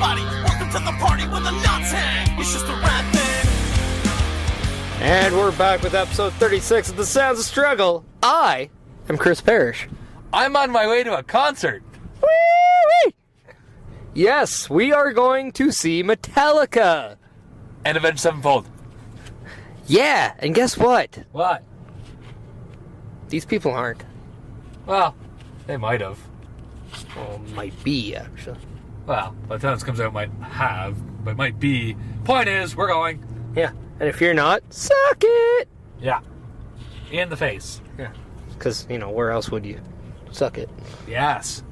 everybody, welcome to the party where the nuts hang. It's just a rap thing. And we're back with episode 36 of The Sounds of Struggle. I am Chris Perish. I'm on my way to a concert. Whee! Yes, we are going to see Metallica. And Avenged Sevenfold. Yeah, and guess what? What? These people aren't. Well, they might have. Well, might be, actually. Well, by the time this comes out, might have, but might be. Point is, we're going. Yeah, and if you're not, suck it! Yeah. In the face. Yeah, because, where else would you suck it? Yes.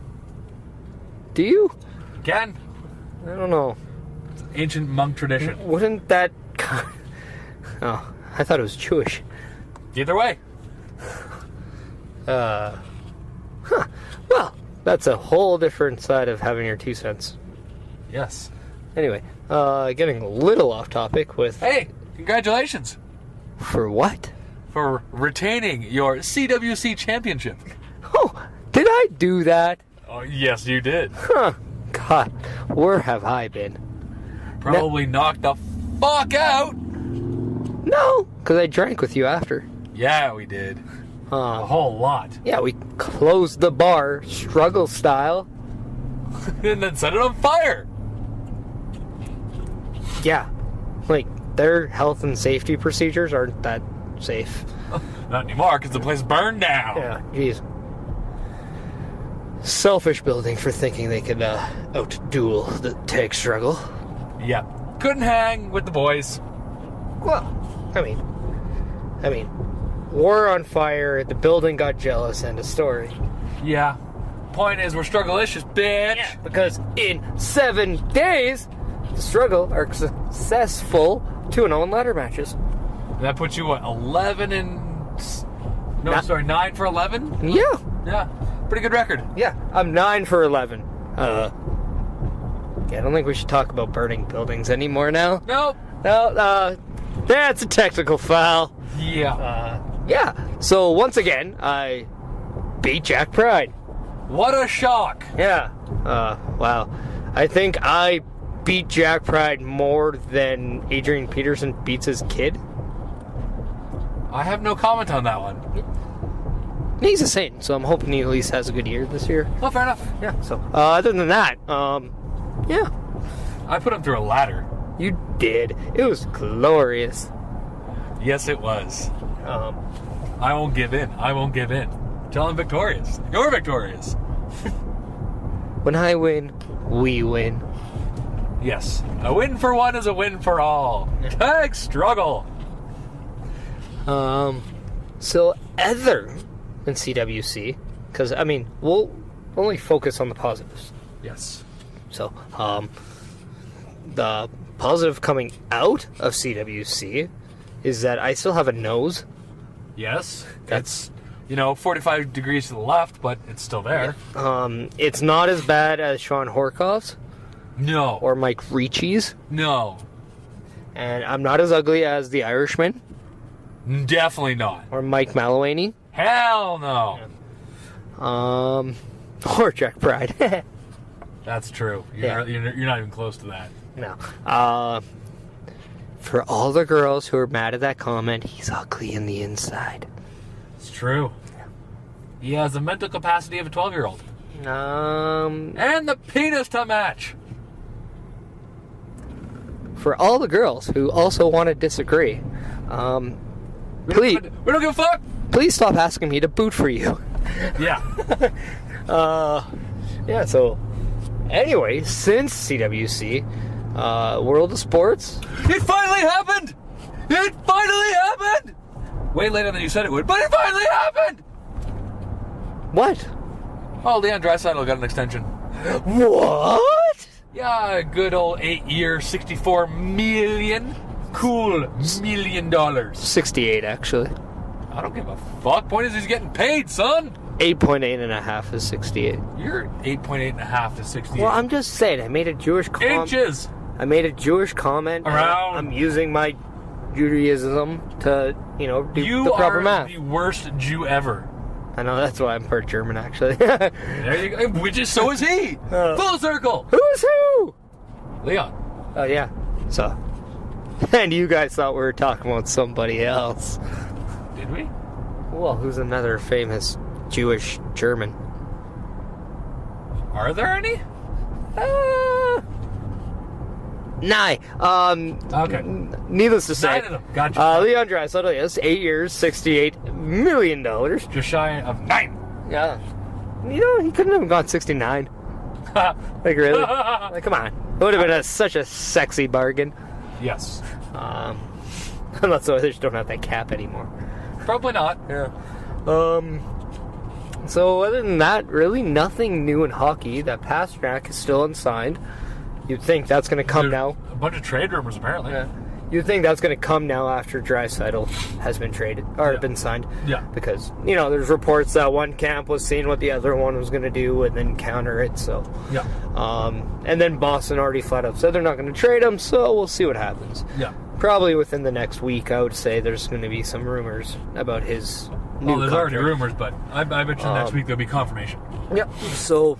Do you? Again? I don't know. It's ancient monk tradition. Wouldn't that... Oh, I thought it was Jewish. Either way. Well, that's a whole different side of having your 2 cents. Yes. Anyway, getting a little off topic with... Hey, congratulations. For what? For retaining your CWC championship. Oh, did I do that? Oh, yes, you did. Huh. God, where have I been? Probably knocked the fuck out. No, because I drank with you after. Yeah, we did. A whole lot. Yeah, we closed the bar, struggle style. And then set it on fire. Yeah, like, their health and safety procedures aren't that safe. Not anymore, because the place burned down. Yeah, jeez. Selfish building for thinking they could out-duel the tag struggle. Yeah. Couldn't hang with the boys. Well, I mean, war on fire, the building got jealous, end of story. Yeah. Point is, we're struggle-licious, bitch. Yeah, because in 7 days, the struggle are successful 2-0 in ladder matches. That puts you, what, 11 and... No, sorry, 9 for 11? Yeah. Yeah. Pretty good record. Yeah, I'm 9 for 11. Yeah, I don't think we should talk about burning buildings anymore now. Nope. No, that's a technical foul. Yeah. Yeah, so once again, I beat Jack Pride. What a shock. Yeah. Wow. I think I beat Jack Pride more than Adrian Peterson beats his kid. I have no comment on that one. He's a Saint, so I'm hoping he at least has a good year this year. Oh, fair enough. Yeah, so, other than that, yeah. I put him through a ladder. You did. It was glorious. Yes, it was. I won't give in. I won't give in. Tell him victorious. You're victorious. When I win, we win. Yes. A win for one is a win for all. Tag struggle. So other than CWC, because, we'll only focus on the positives. Yes. So, the positive coming out of CWC is that I still have a nose. Yes. That's... 45 degrees to the left, but it's still there. It's not as bad as Sean Horkoff's. No. Or Mike Ricci's. No. And I'm not as ugly as the Irishman. Definitely not. Or Mike Maloney. Hell no. Or Jack Pride. That's true. You're not even close to that. No. For all the girls who are mad at that comment, he's ugly in the inside. It's true. Yeah. He has the mental capacity of a 12-year-old. And the penis to match. For all the girls who also want to disagree, please... We don't give a fuck! Please stop asking me to boot for you. Yeah. Yeah, so... Anyway, since CWC, World of Sports... It finally happened! It finally happened! Way later than you said it would, but it finally happened! What? Oh, Leon Draisaitl got an extension. What? Yeah, a good old 8-year, $64 million. Cool $1 million. 68, actually. I don't give a fuck. Point is, he's getting paid, son. 8.8.5 is 68. You're 8.8.5 to 68. Well, I'm just saying, I made a Jewish comment. Inches. I made a Jewish comment. Around. I'm using my Judaism to, do the proper math. You are the worst Jew ever. I know, that's why I'm part German, actually. There you go. Which is, so is he. Full circle. Who's who? Leon. Oh, yeah. So, and you guys thought we were talking about somebody else. Did we? Well, who's another famous Jewish German? Are there any? Nigh. Okay. Needless to say, 9 of them. Gotcha. Leon Draisaitl, yes, 8 years, $68 million. Just shy of 9. Yeah. You know, he couldn't have gone 69. Like, really? Like, come on. It would have been such a sexy bargain. Yes. Unless the Oilers don't have that cap anymore. Probably not. Yeah. So other than that, really nothing new in hockey. That Pastrnak is still unsigned. You'd think that's going to come now. A bunch of trade rumors, apparently. Yeah. You'd think that's going to come now after Draisaitl has been traded or been signed. Yeah. Because, you know, there's reports that one camp was seeing what the other one was going to do and then counter it. So. Yeah. And then Boston already flat out said they're not going to trade him. So we'll see what happens. Yeah. Probably within the next week, I would say there's going to be some rumors about his new There's contract. already rumors, but I bet you next week there'll be confirmation. Yep. So,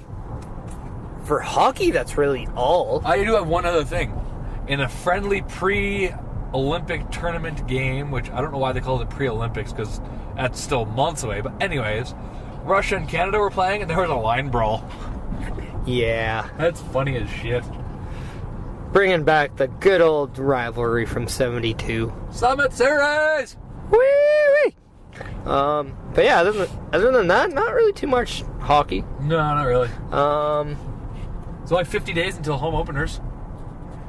for hockey, that's really all. I do have one other thing. In a friendly pre-Olympic tournament game, which I don't know why they called it pre-Olympics, because that's still months away, but anyways, Russia and Canada were playing, and there was a line brawl. Yeah. That's funny as shit. Bringing back the good old rivalry from '72. Summit Series! Whee! But yeah, other than that, not really too much hockey. No, not really. It's only 50 days until home openers.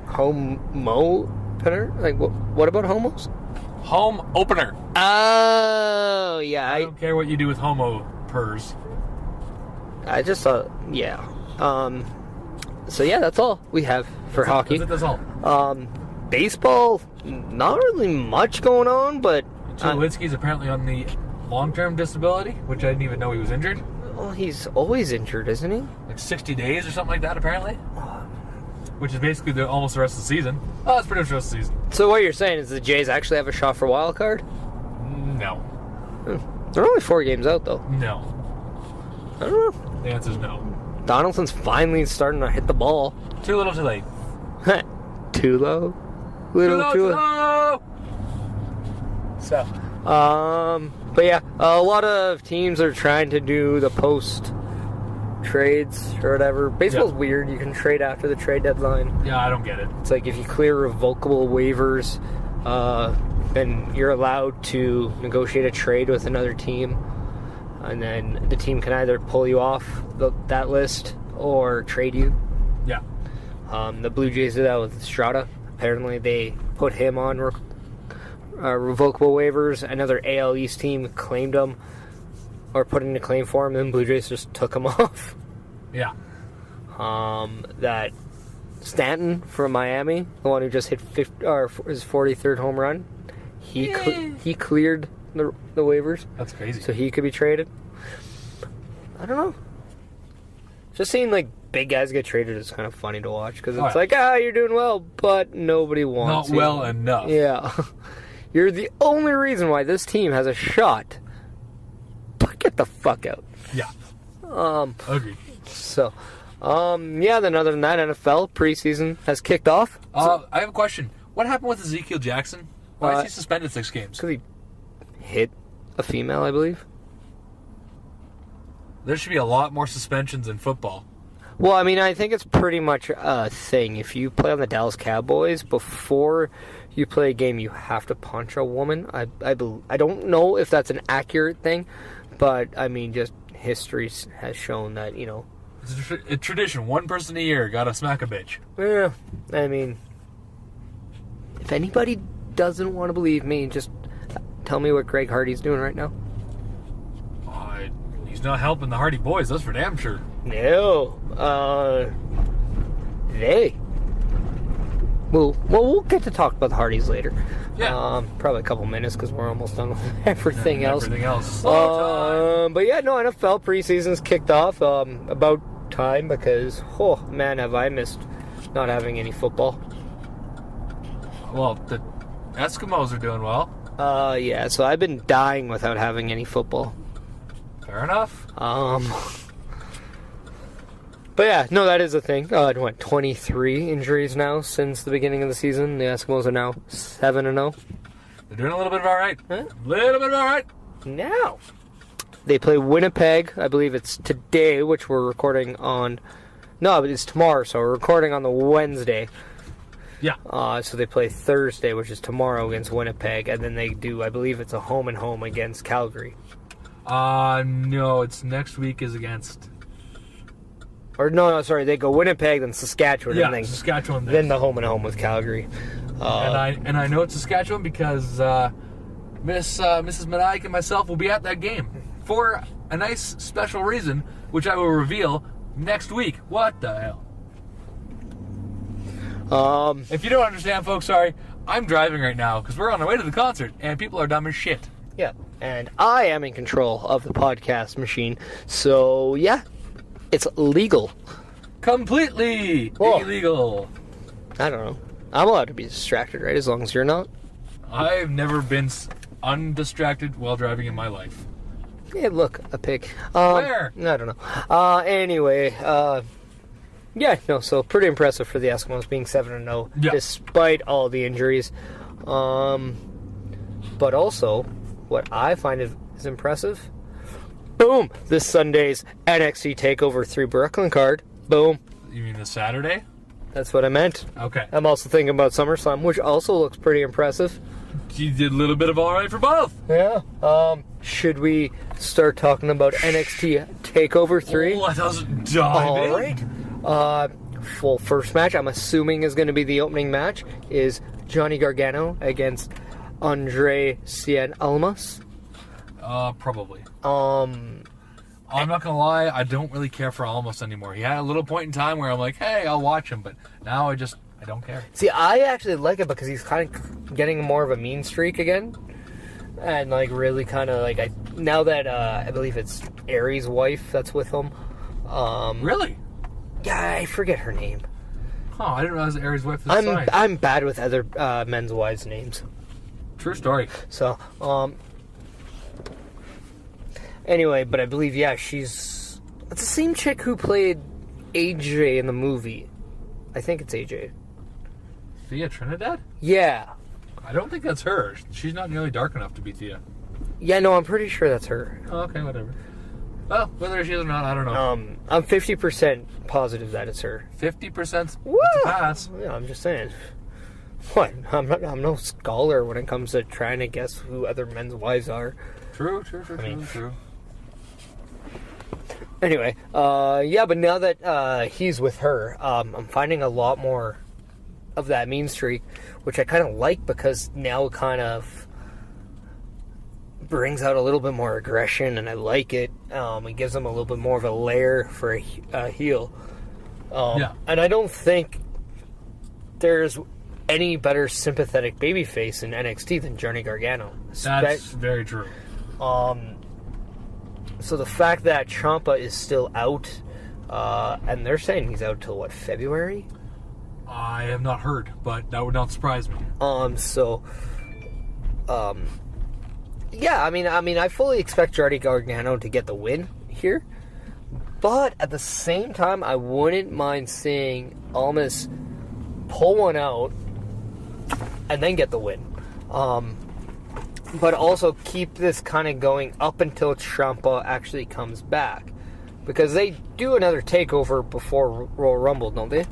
Homo opener? Like, what about homos? Home opener. Oh, yeah. I don't care what you do with homo pers. I just thought, yeah. So yeah, that's all we have for hockey. That's all. Baseball, not really much going on, but Tulowitzki's apparently on the long-term disability, which I didn't even know he was injured. well, he's always injured, isn't he? Like 60 days or something like that, apparently. Which is basically almost the rest of the season. Oh, it's pretty much the rest of the season. So what you're saying is the Jays actually have a shot for wild card? No. They're only 4 games out, though. No. I don't know. The answer's no. Donaldson's finally starting to hit the ball. Too little, too late. Too low? Little too low. low. So, but yeah, a lot of teams are trying to do the post trades or whatever. Baseball's weird. You can trade after the trade deadline. Yeah, I don't get it. It's like if you clear revocable waivers, then you're allowed to negotiate a trade with another team, and then the team can either pull you off that list or trade you. Yeah. The Blue Jays did that with Strada. Apparently, they put him on revocable waivers. Another AL East team claimed him or put in a claim for him, and Blue Jays just took him off. Yeah. That Stanton from Miami, the one who just hit his 43rd home run, he cleared the waivers. That's crazy. So he could be traded. I don't know. Just seeing like big guys get traded is kind of funny to watch because it's like, you're doing well, but nobody wants you. Not well enough. Yeah. You're the only reason why this team has a shot. But get the fuck out. Yeah. Agreed. So, then other than that, NFL preseason has kicked off. I have a question. What happened with Ezekiel Jackson? Why is he suspended 6 games? Because he hit a female, I believe. There should be a lot more suspensions in football. Well, I mean, I think it's pretty much a thing. If you play on the Dallas Cowboys, before you play a game, you have to punch a woman. I don't know if that's an accurate thing, but, I mean, just history has shown that, you know. It's a tradition. 1 person a year gotta smack a bitch. Yeah, I mean, if anybody doesn't want to believe me, just tell me what Greg Hardy's doing right now. He's not helping the Hardy boys, that's for damn sure. No. We'll get to talk about the Hardys later. Yeah. Probably a couple minutes because we're almost done with everything else. Everything else. But yeah, no, NFL preseason's kicked off. About time because, oh man, have I missed not having any football. Well, the Eskimos are doing well. Yeah, so I've been dying without having any football. Fair enough. But yeah, no, that is a thing. 23 injuries now since the beginning of the season. The Eskimos are now 7-0. They're doing a little bit of all right. Huh? A little bit of all right. Now, they play Winnipeg. I believe it's today, which we're recording on. No, but it's tomorrow, so we're recording on the Wednesday. Yeah. So they play Thursday, which is tomorrow, against Winnipeg, and then they do, I believe it's a home and home against Calgary. No, it's next week is against... Or no, sorry, they go Winnipeg, then Saskatchewan, Yeah, and then Saskatchewan. then the home and home with Calgary. And I know it's Saskatchewan because Mrs. Meniac and myself will be at that game for a nice special reason, which I will reveal next week. What the hell? If you don't understand, folks, sorry. I'm driving right now because we're on our way to the concert and people are dumb as shit. Yeah, and I am in control of the podcast machine, so yeah, it's legal. Completely illegal. I don't know. I'm allowed to be distracted, right? As long as you're not. I've never been undistracted while driving in my life. Yeah, look, a pig. Where? I don't know. Anyway, yeah, no, so pretty impressive for the Eskimos being 7-0, despite all the injuries. But also, what I find is impressive, boom, this Sunday's NXT Takeover 3 Brooklyn card. Boom. You mean the Saturday? That's what I meant. Okay. I'm also thinking about SummerSlam, which also looks pretty impressive. You did a little bit of all right for both. Yeah. Should we start talking about NXT Takeover 3? Let us dive in. All right. Full first match, I'm assuming is going to be the opening match, is Johnny Gargano against Andre Cien Almas. Probably. I'm not gonna lie, I don't really care for Almas anymore. He had a little point in time where I'm like, hey, I'll watch him, but now I don't care. See, I actually like it because he's kind of getting more of a mean streak again. And, like, really kind of, like, now that, I believe it's Aries' wife that's with him. Really? Yeah, I forget her name. Oh, I didn't realize Aries' wife was signed. I'm bad with other men's wives' names. True story. So, anyway, but I believe, yeah, it's the same chick who played AJ in the movie. I think it's AJ. Thea Trinidad? Yeah. I don't think that's her. She's not nearly dark enough to be Thea. Yeah, no, I'm pretty sure that's her. Oh, okay, whatever. Well, whether she is or not, I don't know. I'm 50% positive that it's her. 50%'s Woo! it's a pass. Yeah, I'm just saying. What? I'm no scholar when it comes to trying to guess who other men's wives are. True. Anyway, yeah, but now that he's with her, I'm finding a lot more of that mean streak, which I kind of like because now it kind of brings out a little bit more aggression, and I like it. It gives him a little bit more of a layer for a heel. Yeah. And I don't think there's any better sympathetic babyface in NXT than Johnny Gargano. That's very true. So the fact that Ciampa is still out, and they're saying he's out till what, February? I have not heard, but that would not surprise me. Yeah, I mean, I fully expect Johnny Gargano to get the win here, but at the same time, I wouldn't mind seeing Almas pull one out and then get the win. But also keep this kind of going up until Ciampa actually comes back. Because they do another takeover before Royal Rumble, don't they?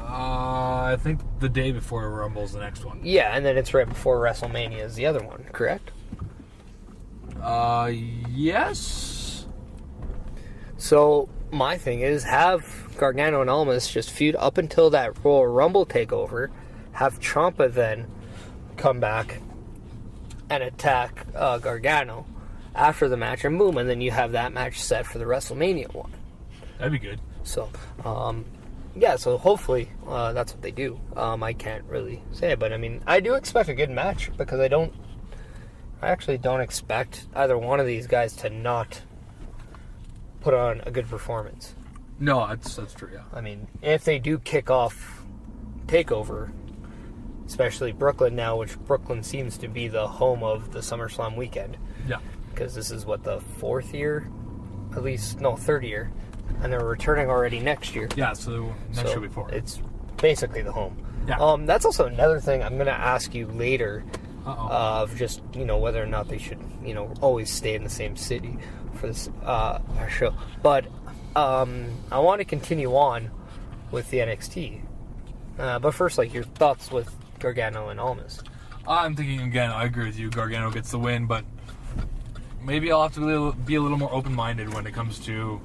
I think the day before Rumble is the next one. Yeah, and then it's right before WrestleMania is the other one, correct? Yes. So, my thing is, have Gargano and Almas just feud up until that Royal Rumble takeover, have Ciampa then come back and attack Gargano after the match, and boom, and then you have that match set for the WrestleMania one. That'd be good. So, yeah, so hopefully that's what they do. I can't really say it, but I mean, I do expect a good match because I actually don't expect either one of these guys to not put on a good performance. No, that's true, yeah. I mean, if they do kick off TakeOver, especially Brooklyn now, which Brooklyn seems to be the home of the SummerSlam weekend. Yeah. Because this is, what, the third year and they're returning already next year. Yeah, so next year before. It's basically the home. Yeah. That's also another thing I'm going to ask you later Uh-oh. of just, whether or not they should, always stay in the same city for this show. But I want to continue on with the NXT. But first, your thoughts with Gargano and Almas. I'm thinking, again, I agree with you. Gargano gets the win, but maybe I'll have to be a little more open-minded when it comes to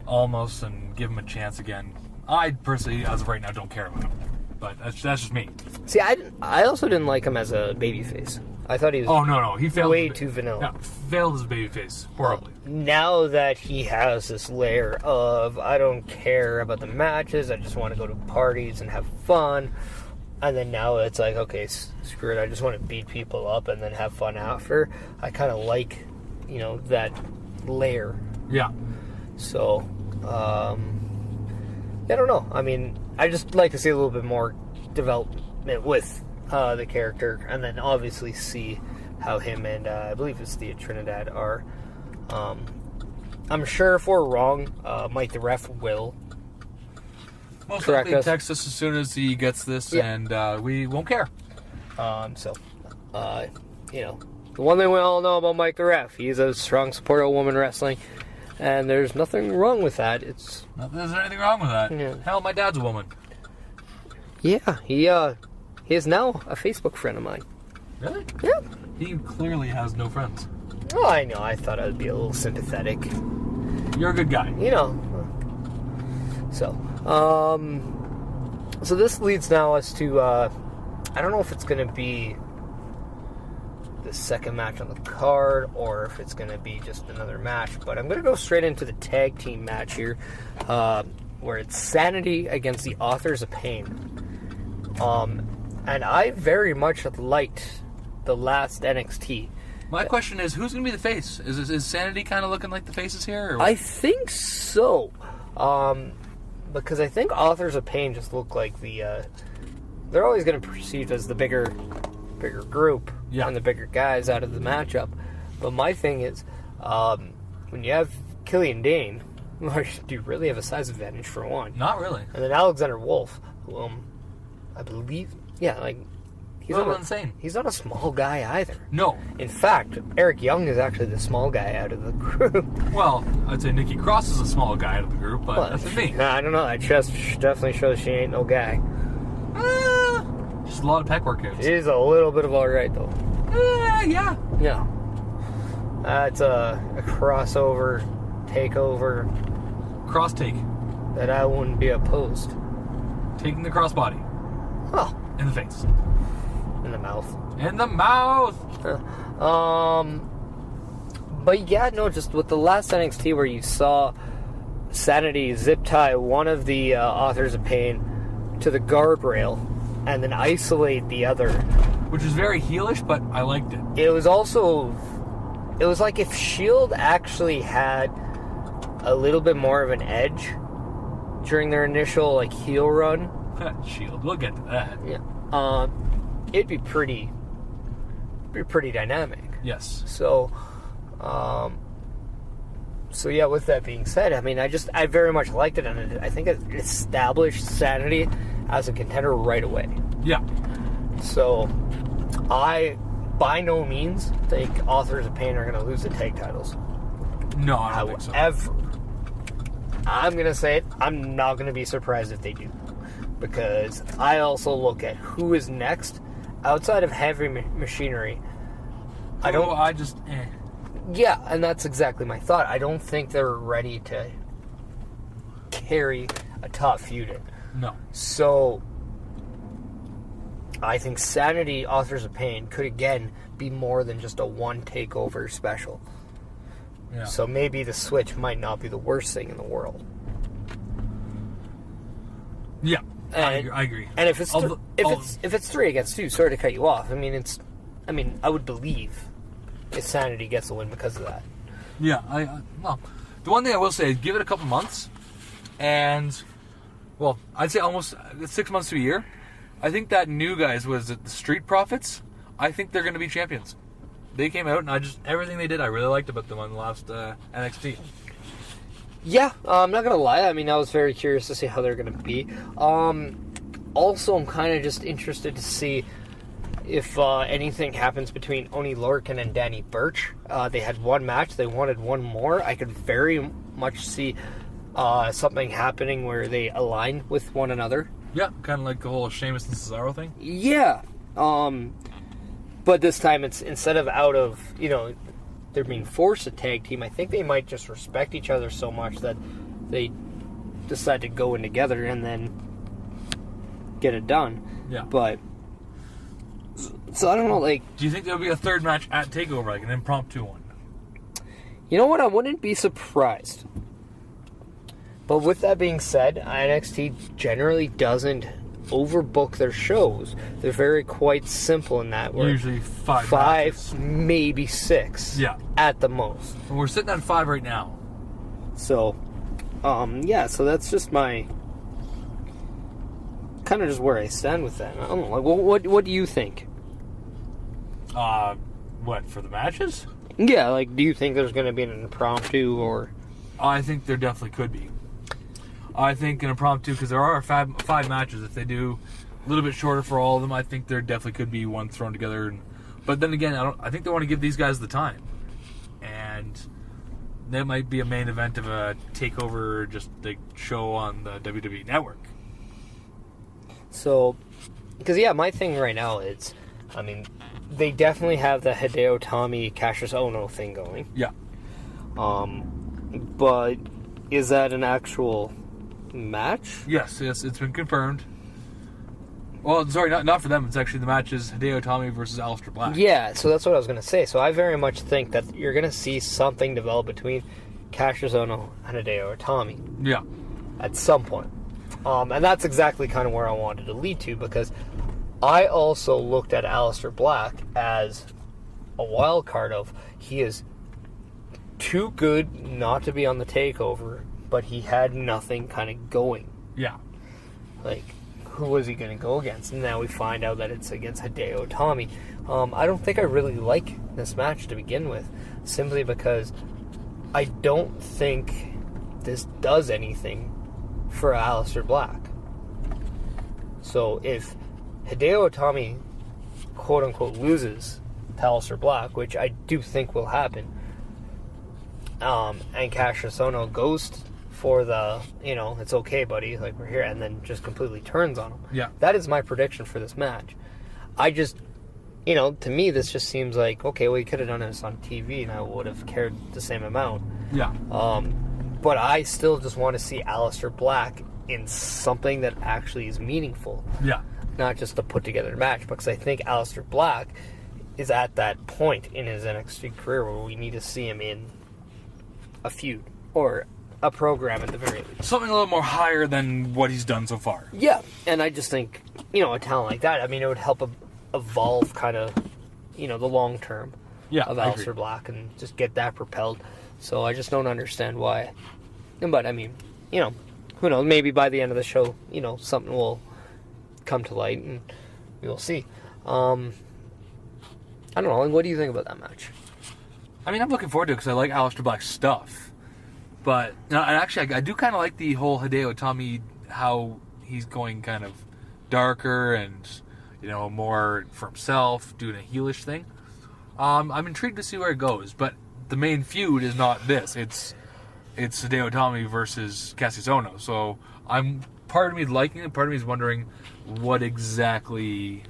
Almas and give him a chance again. I personally, as of right now, don't care about him. But that's just me. See, I also didn't like him as a babyface. I thought he was he failed way too vanilla. Yeah, failed as a babyface. Horribly. Now that he has this layer of, I don't care about the matches, I just want to go to parties and have fun. And then now it's like, okay, screw it, I just want to beat people up and then have fun after. I kind of like, that layer. Yeah. So, I don't know. I mean, I just like to see a little bit more development with the character, and then obviously see how him and I believe it's Thea Trinidad are. I'm sure if we're wrong, Mike the ref will Most correct likely us. text us as soon as he gets this, Yeah. and we won't care. The one thing we all know about Mike the ref, he's a strong supporter of women wrestling, and there's nothing wrong with that. There's There's anything wrong with that. Yeah. Hell, my dad's a woman. Yeah, he is now a Facebook friend of mine. Really? Yeah. He clearly has no friends. Oh, I know. I thought I'd be a little sympathetic. You're a good guy. So, so this leads now us to, I don't know if it's going to be the second match on the card or if it's going to be just another match, but I'm going to go straight into the tag team match here, where it's Sanity against the Authors of Pain. And I very much liked the last NXT. My question is, who's going to be the face? Is Sanity kind of looking like the faces here? Or? I think so. Because I think Authors of Pain just look like they're always going to be perceived as the bigger group and the bigger guys out of the matchup. But my thing is, when you have Killian Dane, do you really have a size advantage for one? Not really. And then Alexander Wolf, who I believe, he's not insane. He's not a small guy either. No. In fact, Eric Young is actually the small guy out of the group. Well, I'd say Nikki Cross is a small guy out of the group, but that's me. I don't know. That just definitely shows she ain't no guy. Just a lot of pec workouts. She's a little bit of alright, though. Yeah. Yeah. That's a crossover takeover Cross take. that I wouldn't be opposed. Taking the crossbody. Oh, In the face. in the mouth. In the mouth! But yeah, no, just with the last NXT where you saw Sanity zip tie one of the Authors of Pain to the guardrail and then isolate the other. Which is very heelish, but I liked it. It was like if S.H.I.E.L.D. actually had a little bit more of an edge during their initial heel run. Shield. We'll get to that. Yeah. It'd be pretty dynamic. Yes. So yeah, with that being said, I mean, I very much liked it, and I think it established Sanity as a contender right away. Yeah. So I, by no means, think Authors of Pain are going to lose the tag titles. No, I don't think so. However, I'm going to say it, I'm not going to be surprised if they do. Because I also look at who is next outside of Heavy Machinery. Yeah, and that's exactly my thought. I don't think they're ready to carry a top feud in. No. So I think Sanity, Authors of Pain could again be more than just a one takeover special. Yeah. So maybe the switch might not be the worst thing in the world. Yeah. And, I agree. And if it's 3 against 2, sorry to cut you off. I mean, I would believe if Sanity gets the win because of that. Yeah. Well, the one thing I will say is give it a couple months, and I'd say almost 6 months to a year. I think that new guys was the Street Profits. I think they're going to be champions. They came out, and everything they did, I really liked about them on the last NXT. Yeah, I'm not gonna lie. I mean, I was very curious to see how they're gonna be. Also, I'm kind of just interested to see if anything happens between Oni Lorcan and Danny Burch. They had one match. They wanted one more. I could very much see something happening where they align with one another. Yeah, kind of like the whole Sheamus and Cesaro thing. Yeah. But this time, it's instead of out of, they're being forced to tag team, I think they might just respect each other so much that they decide to go in together and then get it done. Yeah. But, so I don't know, like... Do you think there'll be a third match at TakeOver, like an impromptu one? You know what? I wouldn't be surprised. But with that being said, NXT generally doesn't overbook their shows. They're very quite simple in that. Usually five matches. Maybe 6. Yeah. At the most. And we're sitting at 5 right now. So, yeah, so that's just my... kind of just where I stand with that. I don't know, like, what do you think? What, for the matches? Yeah, like, do you think there's going to be an impromptu, or... I think there definitely could be. I think an impromptu, because there are five matches. If they do a little bit shorter for all of them, I think there definitely could be one thrown together. But then again, I think they want to give these guys the time. And that might be a main event of a TakeOver, just the show on the WWE Network. So, because, yeah, my thing right now is, I mean, they definitely have the Hideo Itami, Cassius Ohno thing going. Yeah. But is that an actual match? Yes, it's been confirmed. Well, sorry, not for them. It's actually the match is Hideo Itami versus Aleister Black. Yeah, so that's what I was going to say. So I very much think that you're going to see something develop between Cassius Ohno and Hideo Itami. Yeah. At some point. And that's exactly kind of where I wanted to lead to, because I also looked at Aleister Black as a wild card of he is too good not to be on the TakeOver, but he had nothing kind of going. Yeah. Like, who was he going to go against? And now we find out that it's against Hideo Itami. I don't think I really like this match to begin with, simply because I don't think this does anything for Aleister Black. So if Hideo Itami, quote-unquote, loses to Aleister Black, which I do think will happen, and Cassius Ohno goes for the, it's okay, buddy, like, we're here, and then just completely turns on him. Yeah. That is my prediction for this match. I just, to me, this just seems like, okay, well, you could have done this on TV, and I would have cared the same amount. Yeah. But I still just want to see Aleister Black in something that actually is meaningful. Yeah. Not just a put-together match, because I think Aleister Black is at that point in his NXT career where we need to see him in a feud, or a program at the very least. Something a little more higher than what he's done so far. Yeah, and I just think, a talent like that, I mean, it would help evolve kind of, the long term of Aleister Black, and just get that propelled. So I just don't understand why. But, I mean, who knows, maybe by the end of the show, something will come to light, and we will see. I don't know, what do you think about that match? I mean, I'm looking forward to it because I like Aleister Black's stuff. But, and actually, I do kind of like the whole Hideo Itami, how he's going kind of darker and, more for himself, doing a heelish thing. I'm intrigued to see where it goes, but the main feud is not this. It's Hideo Itami versus Cassius Ohno. So part of me liking it, part of me is wondering what exactly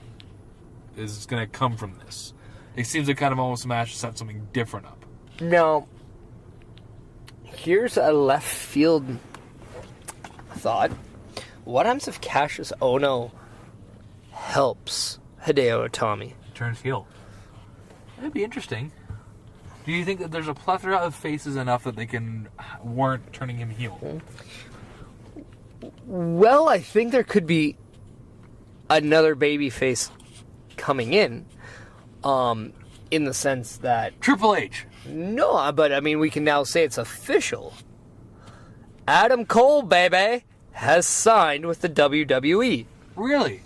is going to come from this. It seems like kind of almost a match to set something different up. Now, here's a left field thought. What happens if Cassius Ohno helps Hideo Itami? Turns heel. That'd be interesting. Do you think that there's a plethora of faces enough that they can warrant turning him heel? Well, I think there could be another babyface coming in the sense that... Triple H. No, but I mean, we can now say it's official. Adam Cole, baby, has signed with the WWE. Really?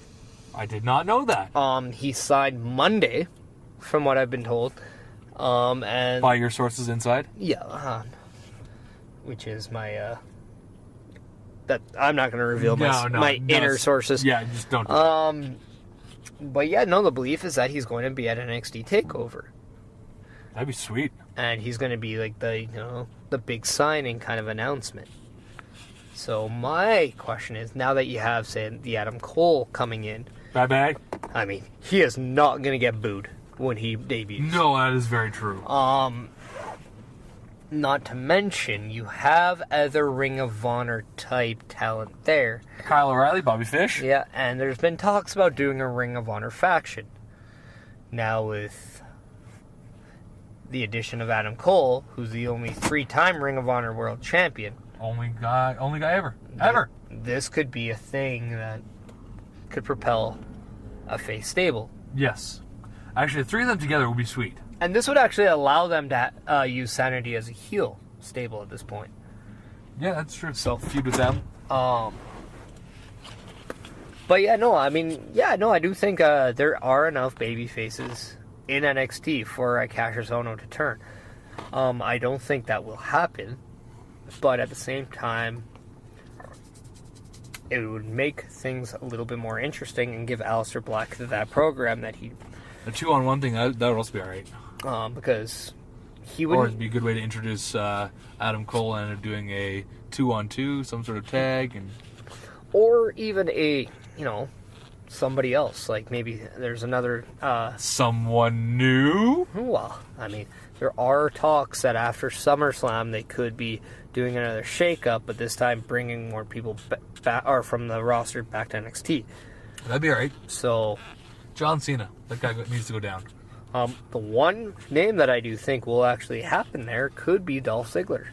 I did not know that. He signed Monday, from what I've been told. And by your sources inside? Yeah. which is my that I'm not going to reveal my inner sources. Yeah, just don't do that. But yeah, no, the belief is that he's going to be at NXT Takeover. That'd be sweet. And he's going to be like the big signing kind of announcement. So my question is, now that you have, say, the Adam Cole coming in, bye. I mean, he is not going to get booed when he debuts. No, that is very true. Not to mention, you have other Ring of Honor type talent there. Kyle O'Reilly, Bobby Fish. Yeah, and there's been talks about doing a Ring of Honor faction. Now with the addition of Adam Cole, who's the only 3-time Ring of Honor World Champion. Only guy ever. This could be a thing that could propel a face stable. Yes. Actually, the 3 of them together would be sweet. And this would actually allow them to use Sanity as a heel stable at this point. Yeah, that's true. So feud with them. But yeah, no, I do think there are enough baby faces in NXT for Cassius Ohno to turn. I don't think that will happen, but at the same time, it would make things a little bit more interesting and give Aleister Black that program that he... A 2-on-1 thing, that would also be alright. Because he would... Or it'd be a good way to introduce Adam Cole and doing a 2-on-2, some sort of tag, and... Or even a, somebody else. Like, maybe there's another... Someone new? Well, I mean, there are talks that after SummerSlam they could be doing another shake-up, but this time bringing more people back, or from the roster back to NXT. That'd be alright. So... John Cena. That guy needs to go down. The one name that I do think will actually happen there could be Dolph Ziggler.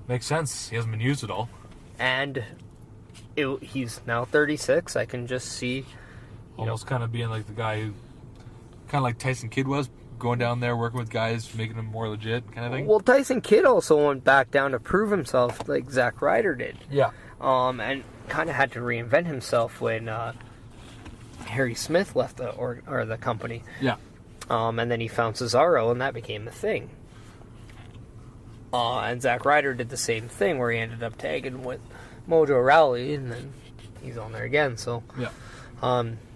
Makes sense. He hasn't been used at all. And he's now 36. I can just see... Almost kind of being like the guy who... Kind of like Tyson Kidd was, going down there, working with guys, making them more legit, kind of thing. Well, Tyson Kidd also went back down to prove himself like Zack Ryder did. Yeah. And kind of had to reinvent himself when Harry Smith left the company. Yeah. And then he found Cesaro, and that became the thing. And Zack Ryder did the same thing, where he ended up tagging with Mojo Rawley, and then he's on there again. So,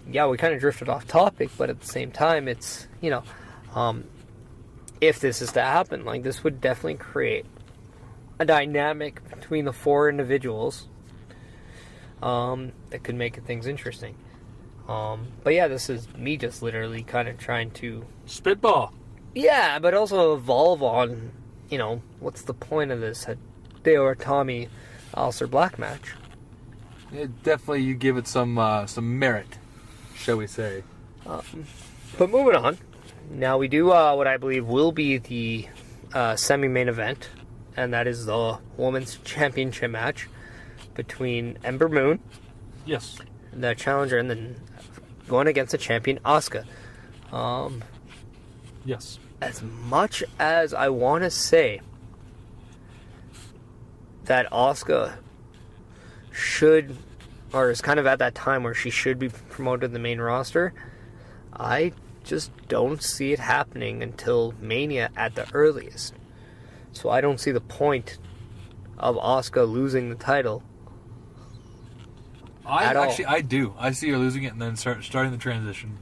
yeah, we kind of drifted off topic, but at the same time, it's if this is to happen, like this would definitely create a dynamic between the 4 individuals that could make things interesting. But yeah, this is me just literally kind of trying to... Spitball. Yeah, but also evolve on, what's the point of this Hideo Itami Aleister Black match? Yeah, definitely you give it some merit, shall we say. But moving on, now we do what I believe will be the semi-main event, and that is the Women's Championship match between Ember Moon, yes, the challenger, and then going against the champion, Asuka. Yes. As much as I want to say that Asuka should, or is kind of at that time where she should be promoted to the main roster, I just don't see it happening until Mania at the earliest. So I don't see the point of Asuka losing the title. I do. I see her losing it and then starting the transition.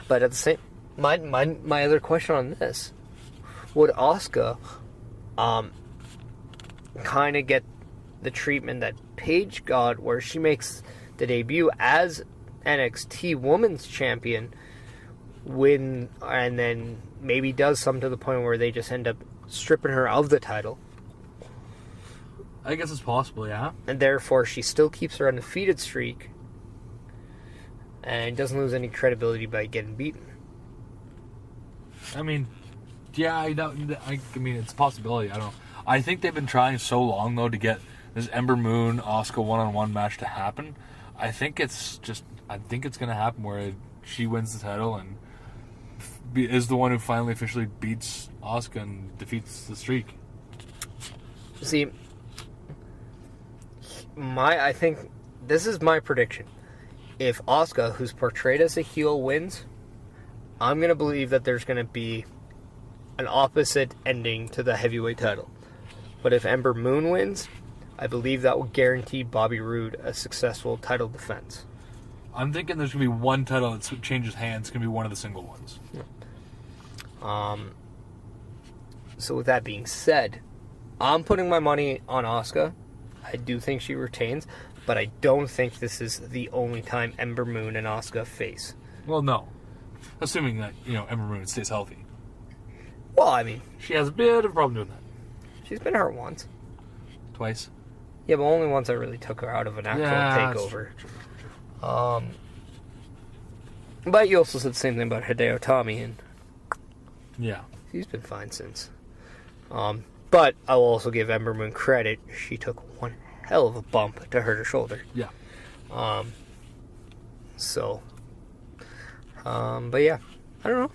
But at the same, my other question on this, would Asuka kind of get the treatment that Paige got, where she makes the debut as NXT Women's Champion, and then maybe does something to the point where they just end up stripping her of the title? I guess it's possible, yeah. And therefore, she still keeps her undefeated streak and doesn't lose any credibility by getting beaten. I mean, yeah, I mean, it's a possibility. I don't know. I think they've been trying so long, though, to get this Ember Moon Asuka one-on-one match to happen. I think it's going to happen where she wins the title and is the one who finally officially beats Asuka and defeats the streak. See, I think this is my prediction. If Asuka, who's portrayed as a heel, wins, I'm going to believe that there's going to be an opposite ending to the heavyweight title. But if Ember Moon wins, I believe that will guarantee Bobby Roode a successful title defense. I'm thinking there's going to be one title that changes hands. It's going to be one of the single ones. So with that being said, I'm putting my money on Asuka. I do think she retains, but I don't think this is the only time Ember Moon and Asuka face. Well, no. Assuming that, Ember Moon stays healthy. Well, I mean, She has a bit of a problem doing that. she's been hurt once. Twice. Yeah, but only once I really took her out of an actual takeover. But you also said the same thing about Hideo Itami, and Yeah. he's been fine since. But I will also give Ember Moon credit. She took one hell of a bump to hurt her shoulder. Yeah. But yeah, I don't know.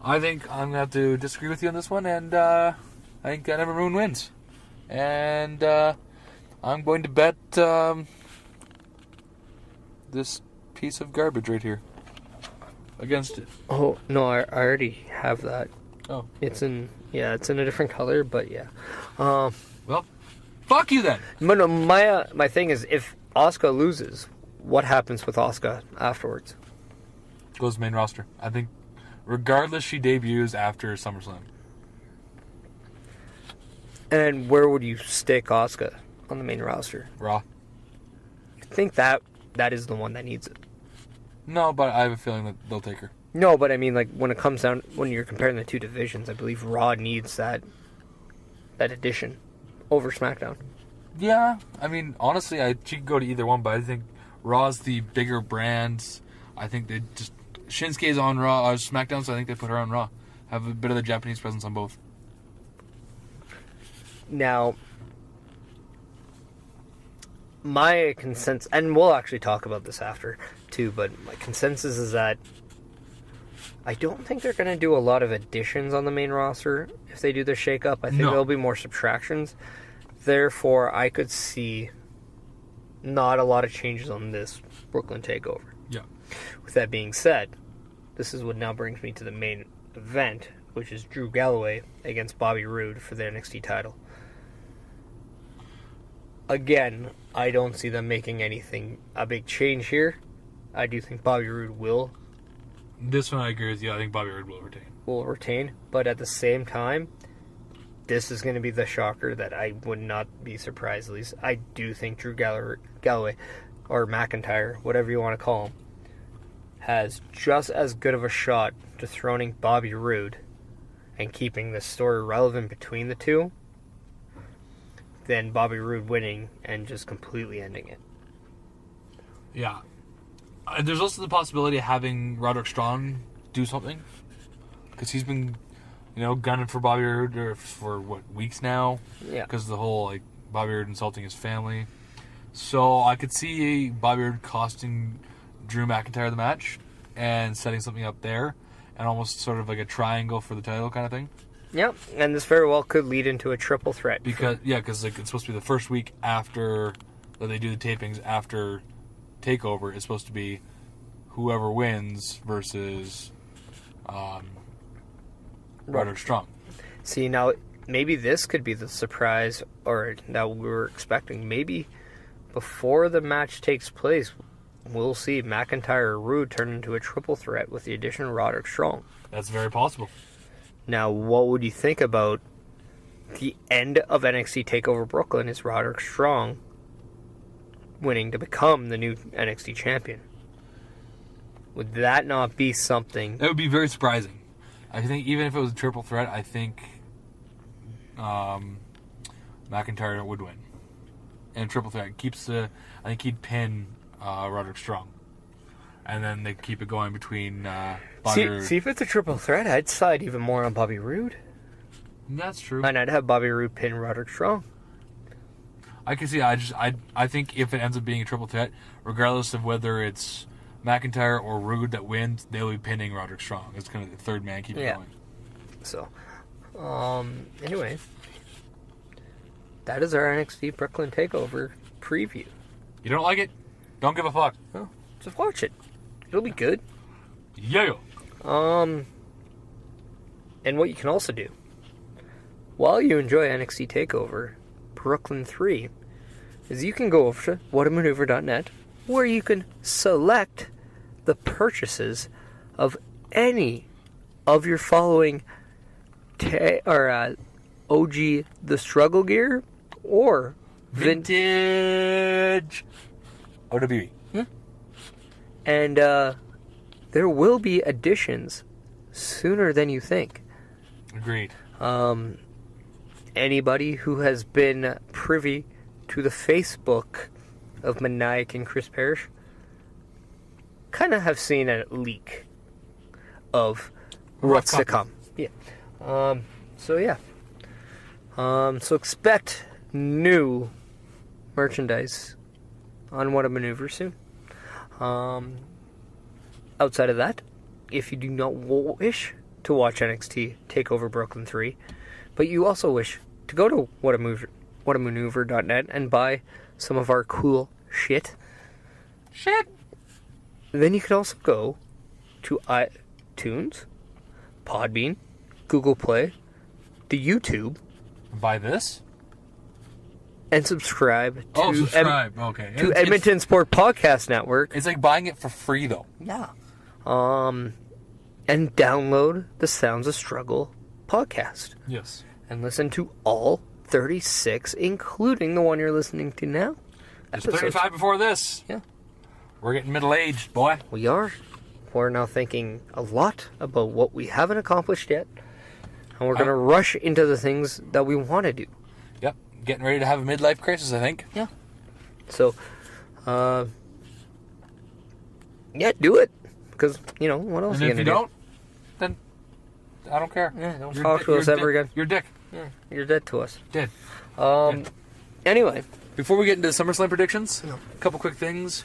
I think I'm going to have to disagree with you on this one, and I think Ember Moon wins. And I'm going to bet this piece of garbage right here against it. Oh, no, I already have that. Oh. It's in a different color, but yeah. Well, fuck you then. But no, my thing is, if Asuka loses, what happens with Asuka afterwards? Goes to main roster. I think regardless, she debuts after SummerSlam. And where would you stick Asuka on the main roster? Raw. I think that is the one that needs it. No, but I have a feeling that they'll take her. No, but I mean, like, when it comes down, when you're comparing the two divisions, I believe Raw needs that addition over SmackDown. Yeah, I mean, honestly, she could go to either one, but I think Raw's the bigger brand. I think they just... Shinsuke's on Raw, SmackDown, so I think they put her on Raw. Have a bit of the Japanese presence on both. Now, my consensus, and we'll actually talk about this after, too, but my consensus is that I don't think they're going to do a lot of additions on the main roster if they do the shake-up. I think there'll be more subtractions. Therefore, I could see not a lot of changes on this Brooklyn TakeOver. Yeah. With that being said, this is what now brings me to the main event, which is Drew Galloway against Bobby Roode for the NXT title. Again, I don't see them making a big change here. I do think Bobby Roode will This one I agree with you. I think Bobby Roode will retain. But at the same time, this is going to be the shocker that I would not be surprised. At least I do think Drew Galloway, or McIntyre, whatever you want to call him, has just as good of a shot dethroning Bobby Roode and keeping the story relevant between the two than Bobby Roode winning and just completely ending it. Yeah. There's also the possibility of having Roderick Strong do something. Because he's been, gunning for Bobby Roode for, weeks now? Yeah. Because of the whole, Bobby Roode insulting his family. So I could see Bobby Roode costing Drew McIntyre the match and setting something up there. And almost sort of like a triangle for the title kind of thing. Yep, and this very well could lead into a triple threat. Because it's supposed to be the first week after that they do the tapings after TakeOver. It's supposed to be whoever wins versus Roderick Strong. See, now, maybe this could be the surprise or that we were expecting. Maybe before the match takes place, we'll see McIntyre or Roode turn into a triple threat with the addition of Roderick Strong. That's very possible. Now, what would you think about the end of NXT TakeOver Brooklyn is Roderick Strong winning to become the new NXT champion? Would that not be something? That would be very surprising. I think even if it was a triple threat, I think McIntyre would win. And triple threat I think he'd pin Roderick Strong. And then they keep it going between Bobby Roode. See, if it's a triple threat, I'd side even more on Bobby Roode. That's true. And I'd have Bobby Roode pin Roderick Strong. I can see. I think if it ends up being a triple threat, regardless of whether it's McIntyre or Roode that wins, they'll be pinning Roderick Strong. It's kind of the third man keeping going. So, anyway, that is our NXT Brooklyn TakeOver preview. You don't like it? Don't give a fuck. No, just watch it. It'll be good. Yeah. And what you can also do while you enjoy NXT Takeover Brooklyn 3, is you can go over to whatamaneuver.net, where you can select the purchases of any of your following OG The Struggle gear or Vintage OWE. And there will be additions sooner than you think. Agreed. Anybody who has been privy to the Facebook of Meniac and Chris Perish kind of have seen a leak of what's to come. Yeah. So expect new merchandise on What a Maneuver soon. Outside of that, if you do not wish to watch NXT Takeover Brooklyn 3, but you also wish to go to whatamaneuver.net and buy some of our cool shit, then you can also go to iTunes, Podbean, Google Play, the YouTube. Buy this? And subscribe to, subscribe. Okay. to Edmonton Sport Podcast Network. It's like buying it for free, though. Yeah. And download the Sounds of Struggle podcast. Yes. And listen to all 36, including the one you're listening to now. There's 35 before this. Yeah. We're getting middle-aged, boy. We are. We're now thinking a lot about what we haven't accomplished yet. And we're going to rush into the things that we want to do. Yep. Getting ready to have a midlife crisis, I think. Yeah. So, do it. Because, what else and are you if going to do? you don't, then I don't care. Yeah, don't talk to us ever again. You're a dick. Yeah, you're dead to us. Dead. Anyway. Before we get into the SummerSlam predictions, a couple quick things.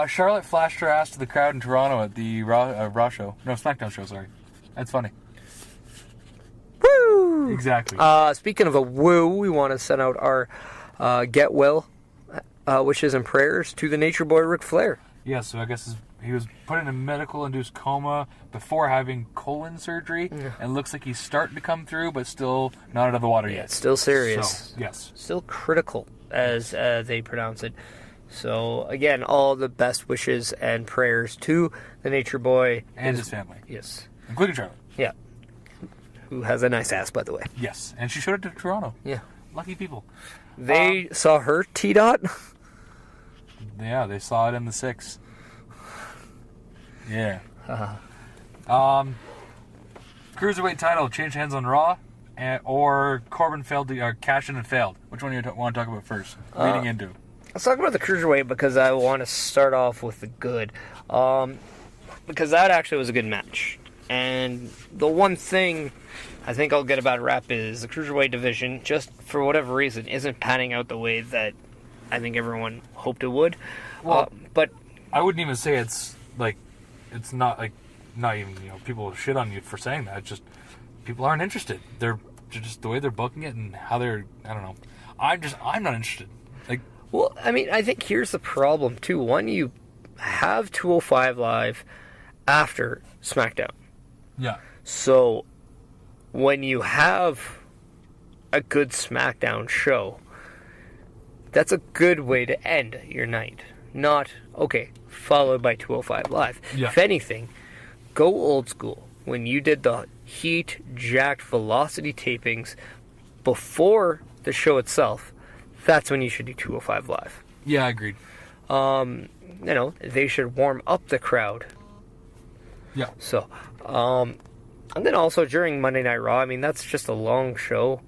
Charlotte flashed her ass to the crowd in Toronto at the Raw show. No, SmackDown show, sorry. That's funny. Woo! Exactly. Speaking of a woo, we want to send out our get well wishes and prayers to the Nature Boy Ric Flair. Yeah, so I guess he was put in a medical-induced coma before having colon surgery, and looks like he's starting to come through, but still not out of the water yet. It's still serious. So, yes. Still critical, as they pronounce it. So, again, all the best wishes and prayers to the Nature Boy. And his family. Yes. Including Charlotte. Yeah. Who has a nice ass, by the way. Yes, and she showed it to Toronto. Yeah. Lucky people. They saw her T-Dot? Yeah, they saw it in the 6. Yeah. Cruiserweight title changed hands on Raw, or Corbin failed to cash in and failed. Which one do you want to talk about first? Leading into. Let's talk about the Cruiserweight because I want to start off with the good. Because that actually was a good match. And the one thing I think I'll get a bad rap is the Cruiserweight division, just for whatever reason, isn't panning out the way that I think everyone hoped it would. Well, but I wouldn't even say it's not even, people shit on you for saying that. It's just, people aren't interested. They're just the way they're booking it and how they're, I don't know. I'm not interested. Well, I mean, I think here's the problem, too. One, you have 205 Live after SmackDown. Yeah. So, when you have a good SmackDown show, that's a good way to end your night. Not, followed by 205 Live. Yeah. If anything, go old school. When you did the heat-jacked Velocity tapings before the show itself, that's when you should do 205 Live. Yeah, I agreed. They should warm up the crowd. Yeah. So, and then also during Monday Night Raw, I mean, that's just a long show.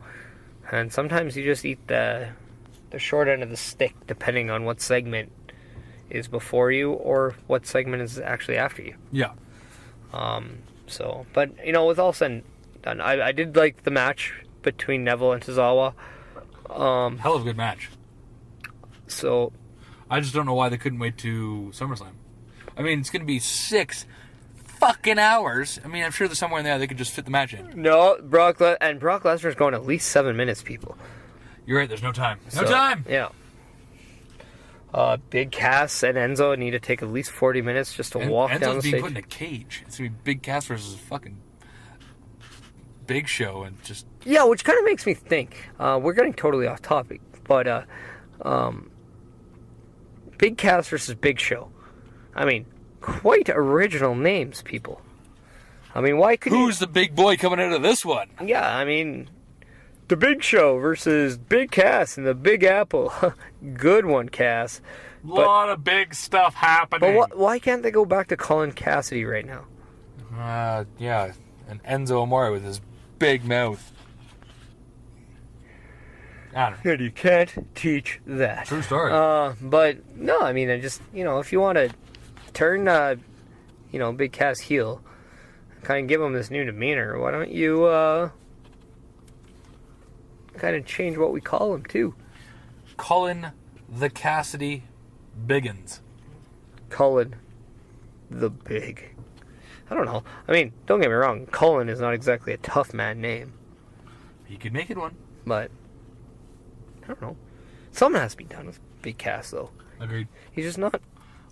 And sometimes you just eat the short end of the stick, depending on what segment is before you or what segment is actually after you. Yeah. But, with all said and done, I did like the match between Neville and Tozawa. Hell of a good match. So, I just don't know why they couldn't wait to SummerSlam. I mean, it's going to be 6 fucking hours. I mean, I'm sure there's somewhere in there they could just fit the match in. No, Brock Lesnar's going at least 7 minutes, people. You're right, there's no time. No time! Yeah. Big Cass and Enzo need to take at least 40 minutes just to walk down the Enzo's being stage. put in a cage. It's going to be Big Cass versus fucking Big Show and just... Yeah, which kind of makes me think. We're getting totally off topic, but Big Cass versus Big Show. I mean, quite original names, people. I mean, why could Who's the big boy coming out of this one? Yeah, I mean, the Big Show versus Big Cass and the Big Apple. Good one, Cass. A lot of big stuff happening. But why can't they go back to Colin Cassidy right now? Yeah, and Enzo Amore with his big mouth. I don't know. And you can't teach that. True story. But, no, I mean, I just, if you want to turn, Big Cass heel, kind of give him this new demeanor, why don't you, kind of change what we call him, too? Cullen the Cassidy Biggins. Cullen the Big. I don't know. I mean, don't get me wrong, Cullen is not exactly a tough man name. He could make it one. But, I don't know. Something has to be done with Big Cass, though. Agreed. He's just not.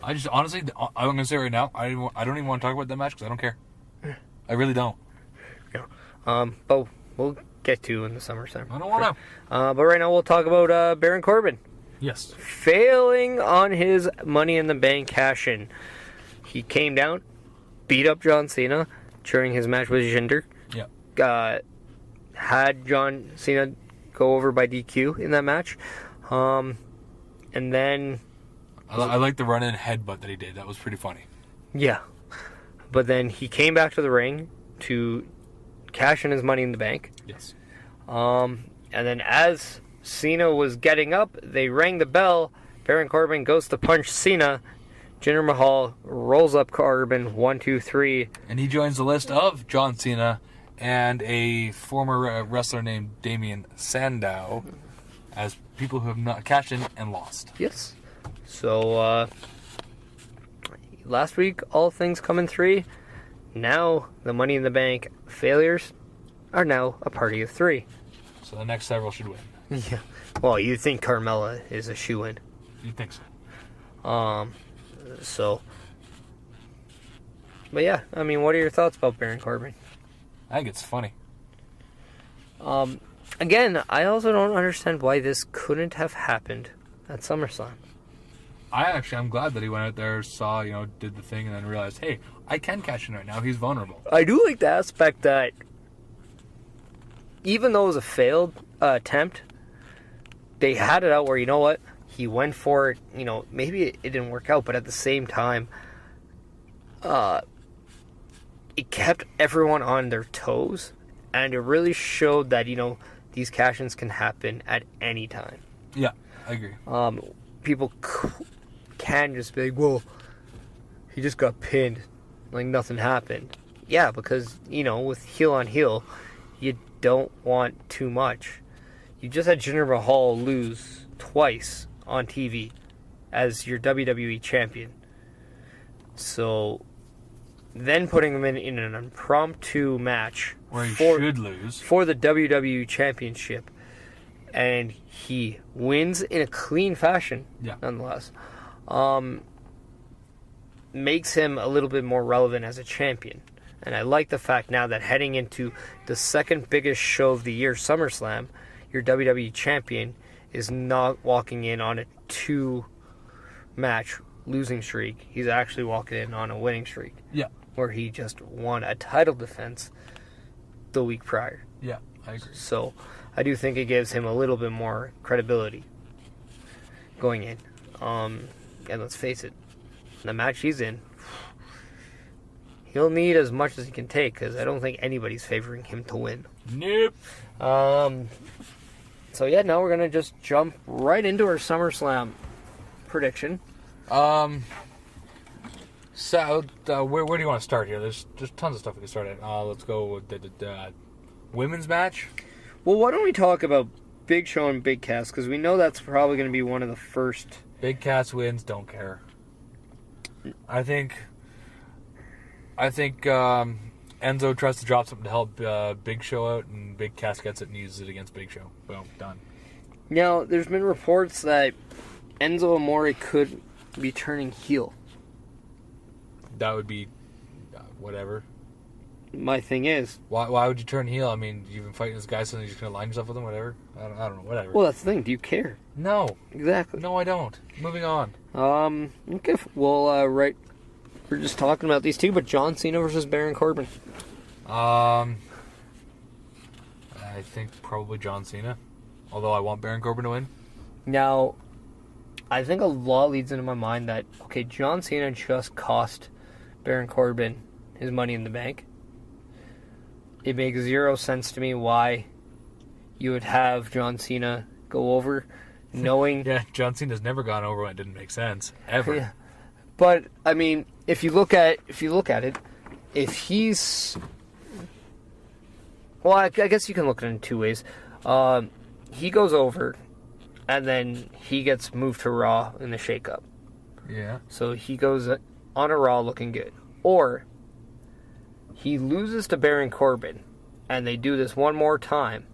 I just, honestly, I'm going to say right now, I don't even want to talk about that match because I don't care. I really don't. Yeah. But we'll get to in the SummerSlam. I don't want to. But right now we'll talk about Baron Corbin. Yes. Failing on his Money in the Bank cash-in. He came down, beat up John Cena during his match with Jinder. Yeah. Had John Cena go over by DQ in that match. And then... I like the run-in headbutt that he did. That was pretty funny. Yeah. But then he came back to the ring to cash in his Money in the Bank. Yes. And then as Cena was getting up, they rang the bell. Baron Corbin goes to punch Cena. Jinder Mahal rolls up Corbin, 1, 2, 3. And he joins the list of John Cena and a former wrestler named Damien Sandow as people who have not cashed in and lost. Yes. So, last week, all things come in 3. Now, the Money in the Bank failures are now a party of 3. So the next several should win. Yeah. Well, you think Carmella is a shoo-in. You think so? So. But yeah, I mean, what are your thoughts about Baron Corbin? I think it's funny. Again, I also don't understand why this couldn't have happened at SummerSlam. I'm glad that he went out there, saw, did the thing, and then realized, hey, I can cash in right now. He's vulnerable. I do like the aspect that even though it was a failed attempt, they had it out where, you know what, he went for it, maybe it didn't work out, but at the same time, it kept everyone on their toes, and it really showed that, these cash-ins can happen at any time. Yeah, I agree. People can just be like, well, he just got pinned, like nothing happened. Yeah, because, with heel on heel, you don't want too much. You just had Jinder Mahal lose twice on TV as your WWE champion. So, then putting him in an impromptu match where he should lose for the WWE championship, and he wins in a clean fashion, nonetheless, makes him a little bit more relevant as a champion. And I like the fact now that heading into the second biggest show of the year, SummerSlam, your WWE champion is not walking in on a 2-match losing streak. He's actually walking in on a winning streak. Yeah. Where he just won a title defense the week prior. Yeah, I agree. So, I do think it gives him a little bit more credibility going in. And let's face it, the match he's in, he'll need as much as he can take, because I don't think anybody's favoring him to win. Nope. So yeah, now we're going to just jump right into our SummerSlam prediction. So, where do you want to start here? There's tons of stuff we can start at. Let's go with the women's match. Well, why don't we talk about Big Show and Big Cass, because we know that's probably going to be one of the first. Big Cass wins, don't care. I think Enzo tries to drop something to help Big Show out, and Big Cass gets it and uses it against Big Show. Well, done. Now, there's been reports that Enzo Amore could be turning heel. That would be whatever. my thing is... Why would you turn heel? I mean, you've been fighting this guy, so you're just going to align yourself with him, whatever? I don't know, whatever. Well, that's the thing. Do you care? No. Exactly. No, I don't. Moving on. Okay. Well, right. We're just talking about these two, but John Cena versus Baron Corbin. I think probably John Cena. Although I want Baron Corbin to win. Now, I think a lot leads into my mind that, okay, John Cena just cost Baron Corbin his Money in the Bank. It makes zero sense to me why you would have John Cena go over, knowing... Yeah, John Cena's never gone over when it didn't make sense. Ever. Yeah. But, I mean, if you look at it, if he's... Well, I guess you can look at it in two ways. He goes over, and then he gets moved to Raw in the shakeup. Yeah. So he goes on a Raw looking good. Or he loses to Baron Corbin, and they do this one more time.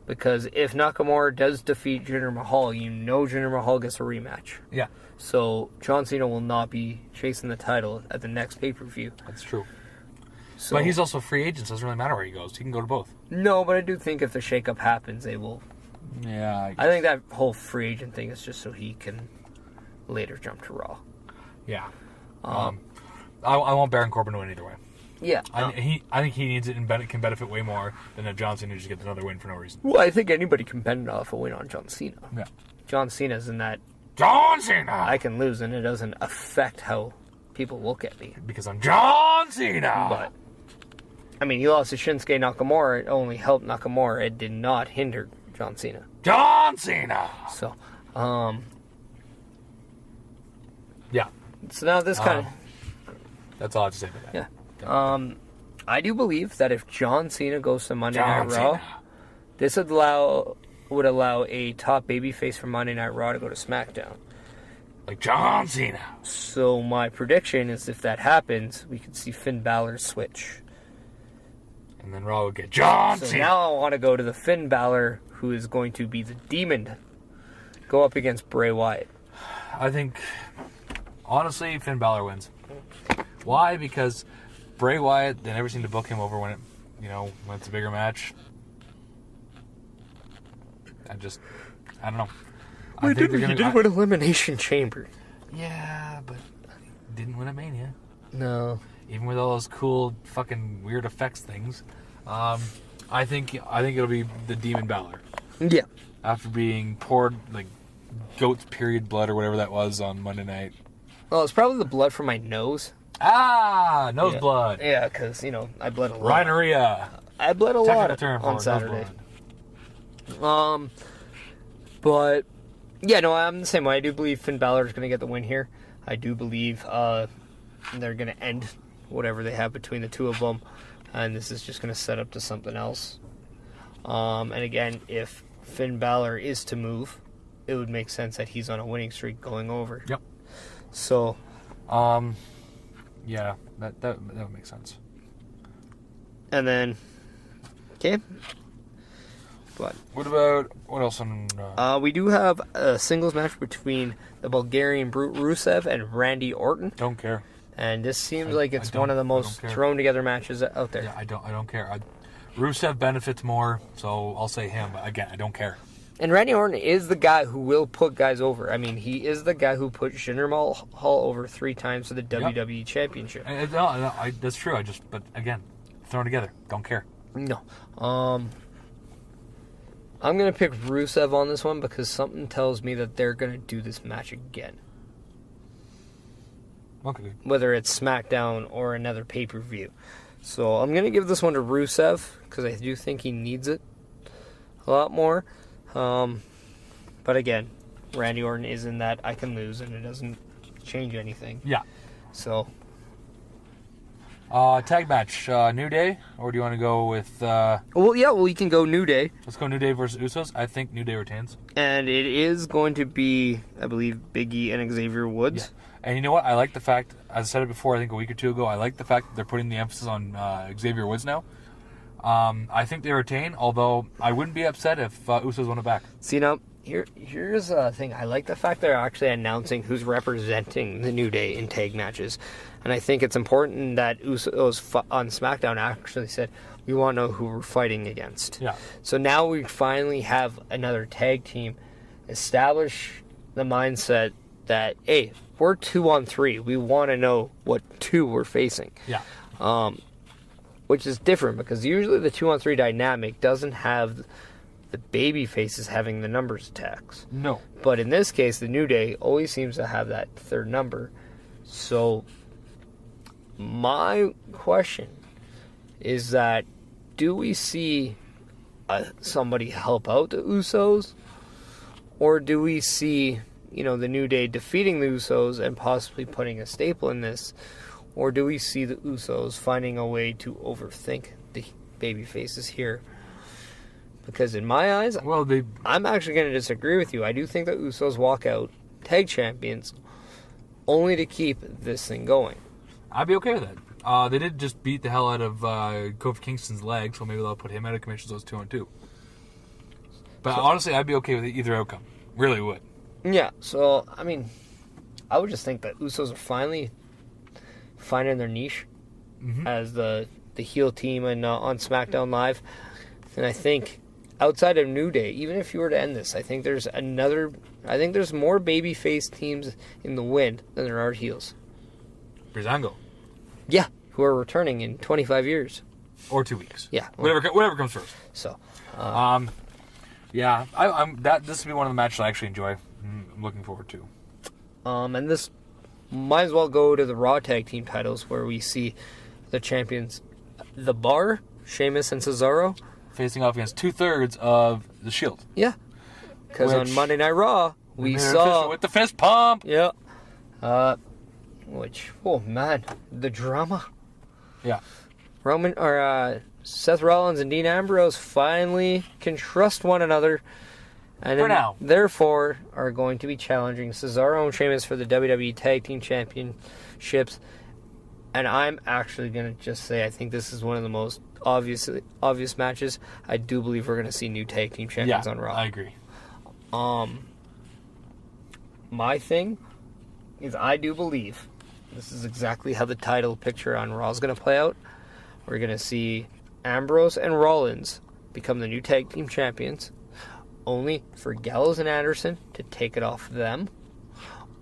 Because if Nakamura does defeat Jinder Mahal, you know Jinder Mahal gets a rematch. Yeah. So John Cena will not be chasing the title at the next pay-per-view. That's true. So, But he's also a free agent, so it doesn't really matter where he goes. He can go to both. No, but I do think if the shakeup happens, they will... Yeah, I think that whole free agent thing is just so he can later jump to Raw. Yeah. I want Baron Corbin to win either way. Yeah. I think he needs it and can benefit way more than if John Cena just gets another win for no reason. Well, I think anybody can benefit off a win on John Cena. Yeah. John Cena's in that... John Cena! I can lose, and it doesn't affect how people look at me. Because I'm John Cena! But, I mean, he lost to Shinsuke Nakamura. It only helped Nakamura. It did not hinder John Cena. John Cena! So, yeah. So now this kind of... That's all I have to say about that. Yeah. I do believe that if John Cena goes to Monday John Night Raw, Cena. this would allow a top babyface from Monday Night Raw to go to SmackDown. Like John Cena. So my prediction is if that happens, we could see Finn Balor switch. And then Raw would get John So Cena. now I want to go to the Finn Balor, who is going to be the Demon, go up against Bray Wyatt. I think, honestly, Finn Balor wins. Why? Because Bray Wyatt, they never seem to book him over when it's a bigger match. I don't know. He did win Elimination Chamber. Yeah, but he didn't win at Mania. No. Even with all those cool fucking weird effects things. I think it'll be the Demon Balor. Yeah. After being poured like goat's period blood or whatever that was on Monday night. Well, it's probably the blood from my nose. Ah, nose blood. Yeah, because, I bled a lot. Rhinorrhea. I bled a Technical lot term on for Saturday. nose blood. But, yeah, no, I'm the same way. I do believe Finn Balor is going to get the win here. I do believe they're going to end whatever they have between the two of them. And this is just going to set up to something else. And again, if Finn Balor is to move, it would make sense that he's on a winning streak going over. Yep. So, yeah, that would make sense. and then, okay. But What else on... we do have a singles match between the Bulgarian Brute Rusev and Randy Orton. Don't care. And this seems like it's one of the most thrown together matches out there. Yeah, I don't care. Rusev benefits more, so I'll say him. But again, I don't care. And Randy Orton is the guy who will put guys over. I mean, he is the guy who put Jinder Mahal over 3 times for the WWE Championship. No, that's true. But again, thrown together. Don't care. No. I'm going to pick Rusev on this one because something tells me that they're going to do this match again. Okay. Whether it's SmackDown or another pay-per-view. So I'm going to give this one to Rusev because I do think he needs it a lot more. But again, Randy Orton is in that I can lose and it doesn't change anything. Yeah. So. Tag match, New Day, or do you want to go with... Well, you can go New Day. Let's go New Day versus Usos. I think New Day retains. And it is going to be, I believe, Big E and Xavier Woods. Yeah. And you know what? I like the fact, as I said it before, I think a week or two ago, I like the fact that they're putting the emphasis on Xavier Woods now. I think they retain, although I wouldn't be upset if Usos won it back. See, now, here's the thing. I like the fact they're actually announcing who's representing the New Day in tag matches. And I think it's important that Usos on SmackDown actually said, we want to know who we're fighting against. Yeah. So now we finally have another tag team establish the mindset that, hey, we're 2-on-3. We want to know what 2 we're facing. Yeah. Which is different because usually the 2-on-3 dynamic doesn't have the baby faces having the numbers attacks. No. But in this case, the New Day always seems to have that third number. So my question is that, do we see somebody help out the Usos? Or do we see, the New Day defeating the Usos and possibly putting a staple in this? Or do we see the Usos finding a way to overthink the baby faces here? Because in my eyes, I'm actually going to disagree with you. I do think the Usos walk out tag champions only to keep this thing going. I'd be okay with that. They did just beat the hell out of Kofi Kingston's leg, so maybe they'll put him out of commission, so it's 2-on-2. But honestly, I'd be okay with either outcome. Really would. Yeah, so, I would just think that Usos are finally finding their niche as the heel team and on SmackDown Live. And I think outside of New Day, even if you were to end this, I think there's more babyface teams in the wind than there are heels. Breezango. Yeah, who are returning in 25 years. Or 2 weeks. Yeah. Whatever comes first. So, yeah, this will be one of the matches I actually enjoy. I'm looking forward to. And this might as well go to the Raw Tag Team titles, where we see the champions, The Bar, Sheamus and Cesaro, facing off against 2/3 of the Shield. Yeah, because on Monday Night Raw we saw with the fist pump. Yeah. Oh man, the drama. Yeah. Seth Rollins and Dean Ambrose finally can trust one another, and now, therefore are going to be challenging Cesaro and Sheamus for the WWE Tag Team Championships. And I'm actually going to just say I think this is one of the most obvious matches. I do believe we're going to see new tag team champions on Raw. I agree. My thing is I do believe this is exactly how the title picture on Raw is going to play out. We're going to see Ambrose and Rollins become the new tag team champions, only for Gallows and Anderson to take it off them,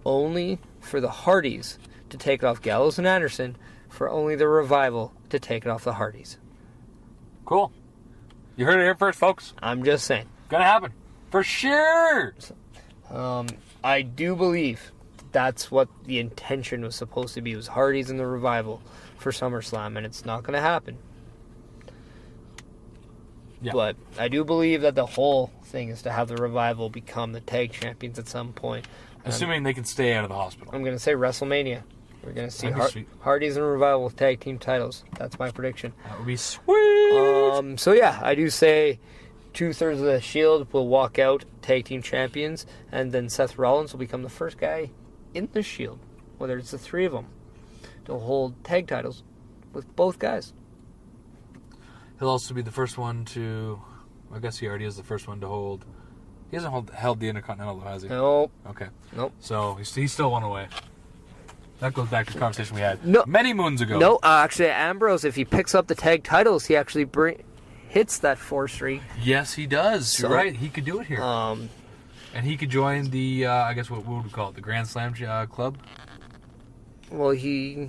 only for the Hardys to take it off Gallows and Anderson, for only the Revival to take it off the Hardys. Cool. You heard it here first, folks. I'm just saying. Gonna happen. For sure! I do believe that's what the intention was supposed to be, was Hardys and the Revival for SummerSlam, and it's not gonna happen. Yeah. But I do believe that the whole thing is to have the Revival become the tag champions at some point. Assuming they can stay out of the hospital. I'm going to say WrestleMania. We're going to see sweet. Hardys and Revival with tag team titles. That's my prediction. That would be sweet. So yeah, I do say 2/3 of the Shield will walk out tag team champions, and then Seth Rollins will become the first guy in the Shield, whether it's the 3 of them, to hold tag titles with both guys. He'll also be the first one to... I guess he already is the first one to hold... He hasn't held the Intercontinental, has he? Nope. Okay. Nope. So he's still one away. That goes back to the conversation we had many moons ago. No, actually, Ambrose, if he picks up the tag titles, he actually hits that 4 streak. Yes, he does. You're right. He could do it here. And he could join the, I guess, what would we call it? The Grand Slam Club? Well, Yeah,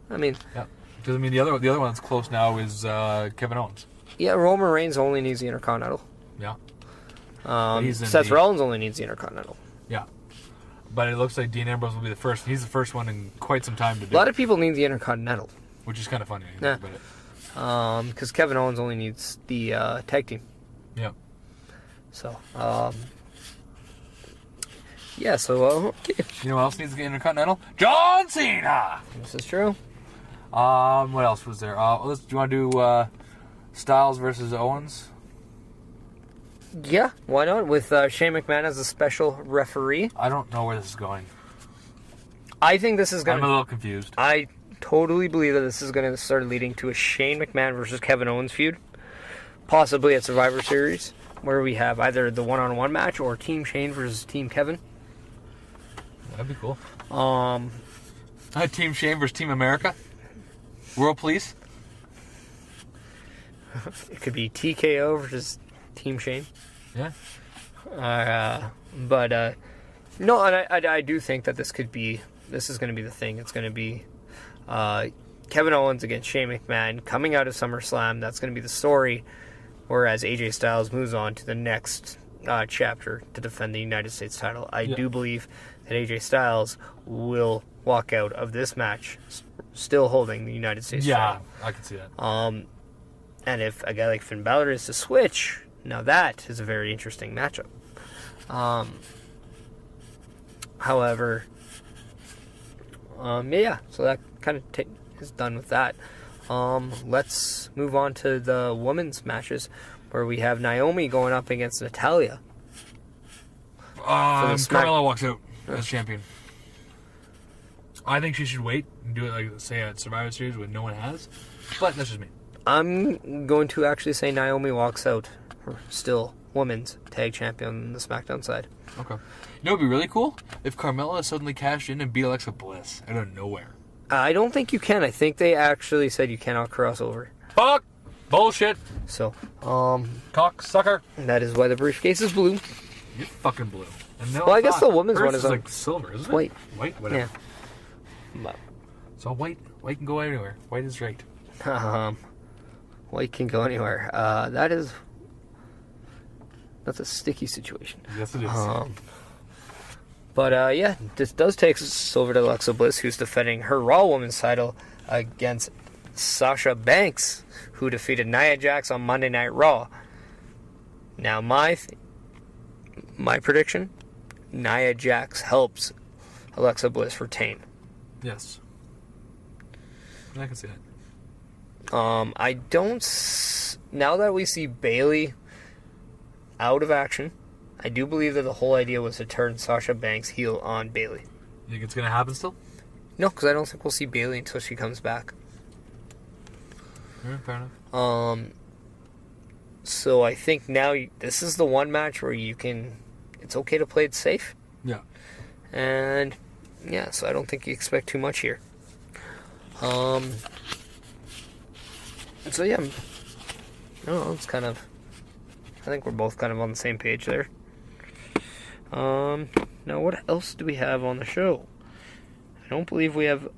I mean... Yeah. Because, the other one that's close now is Kevin Owens. Yeah, Roman Reigns only needs the Intercontinental. Yeah. Seth Rollins only needs the Intercontinental. Yeah. But it looks like Dean Ambrose will be the first. He's the first one in quite some time to do it. A lot of people need the Intercontinental. Which is kind of funny. Yeah. Because Kevin Owens only needs the tag team. Yeah. So, yeah, so, okay. You know who else needs the Intercontinental? John Cena! This is true. What else was there? Do you want to do Styles versus Owens? Yeah, why not? With Shane McMahon as a special referee. I don't know where this is going. I think this is going to... I'm a little confused. I totally believe that this is going to start leading to a Shane McMahon versus Kevin Owens feud. Possibly at Survivor Series. where we have either the one-on-one match or Team Shane versus Team Kevin. That'd be cool. Um, Team Shane versus Team America. World Police. it could be TKO versus Team Shane. Yeah. No, and I do think that this is going to be the thing. It's going to be Kevin Owens against Shane McMahon coming out of SummerSlam. That's going to be the story, whereas AJ Styles moves on to the next chapter to defend the United States title. I do believe that AJ Styles will walk out of this match still holding the United States title. Yeah, I can see that. And if a guy like Finn Balor is to switch, now that is a very interesting matchup. However, so that kind of is done with that. Let's move on to the women's matches, where we have Naomi going up against Natalya. Carmella walks out as champion. I think she should wait and do it like, say, at Survivor Series when no one has. But that's just me. I'm going to actually say Naomi walks out, still women's tag champion on the SmackDown side. Okay. You know what would be really cool? If Carmella suddenly cashed in and beat Alexa Bliss out of nowhere. I don't think you can. I think they actually said you cannot cross over. Fuck! Bullshit! So, Cocksucker! that is why the briefcase is blue. You're fucking blue. And no, Well, I guess the women's hers one is on like silver, isn't it? white. White? Whatever. Yeah. So white can go anywhere. White is right. White can go anywhere. That's a sticky situation. Yes, it is. This does take us over to Alexa Bliss, who's defending her Raw Women's title against Sasha Banks, who defeated Nia Jax on Monday Night Raw. Now, my prediction, Nia Jax helps Alexa Bliss retain. Yes. I can see that. Now that we see Bayley out of action, I do believe that the whole idea was to turn Sasha Banks heel on Bayley. You think it's going to happen still? No, because I don't think we'll see Bayley until she comes back. Yeah, fair enough. So I think now this is the one match where it's okay to play it safe. Yeah. And yeah, so I don't think you expect too much here. So yeah, I don't know, it's kind of, I think we're both kind of on the same page there. Now what else do we have on the show? I don't believe we have,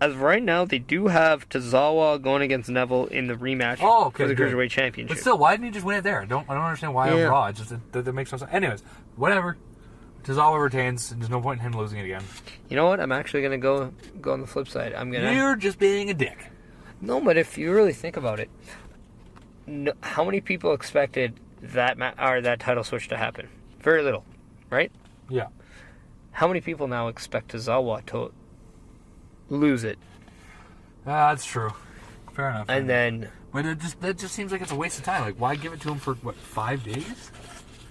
as of right now, they do have Tozawa going against Neville in the rematch for the Cruiserweight Championship. But still, why didn't he just win it there? I don't understand why on Raw. It just that makes no sense. Anyways, whatever. Tozawa retains, and there's no point in him losing it again. You know what? I'm actually going to go on the flip side. You're just being a dick. No, but if you really think about it, how many people expected that title switch to happen? Very little, right? Yeah. How many people now expect Tozawa to lose it? That's true. Fair enough. And then... But that just seems like it's a waste of time. Like, why give it to him for, 5 days?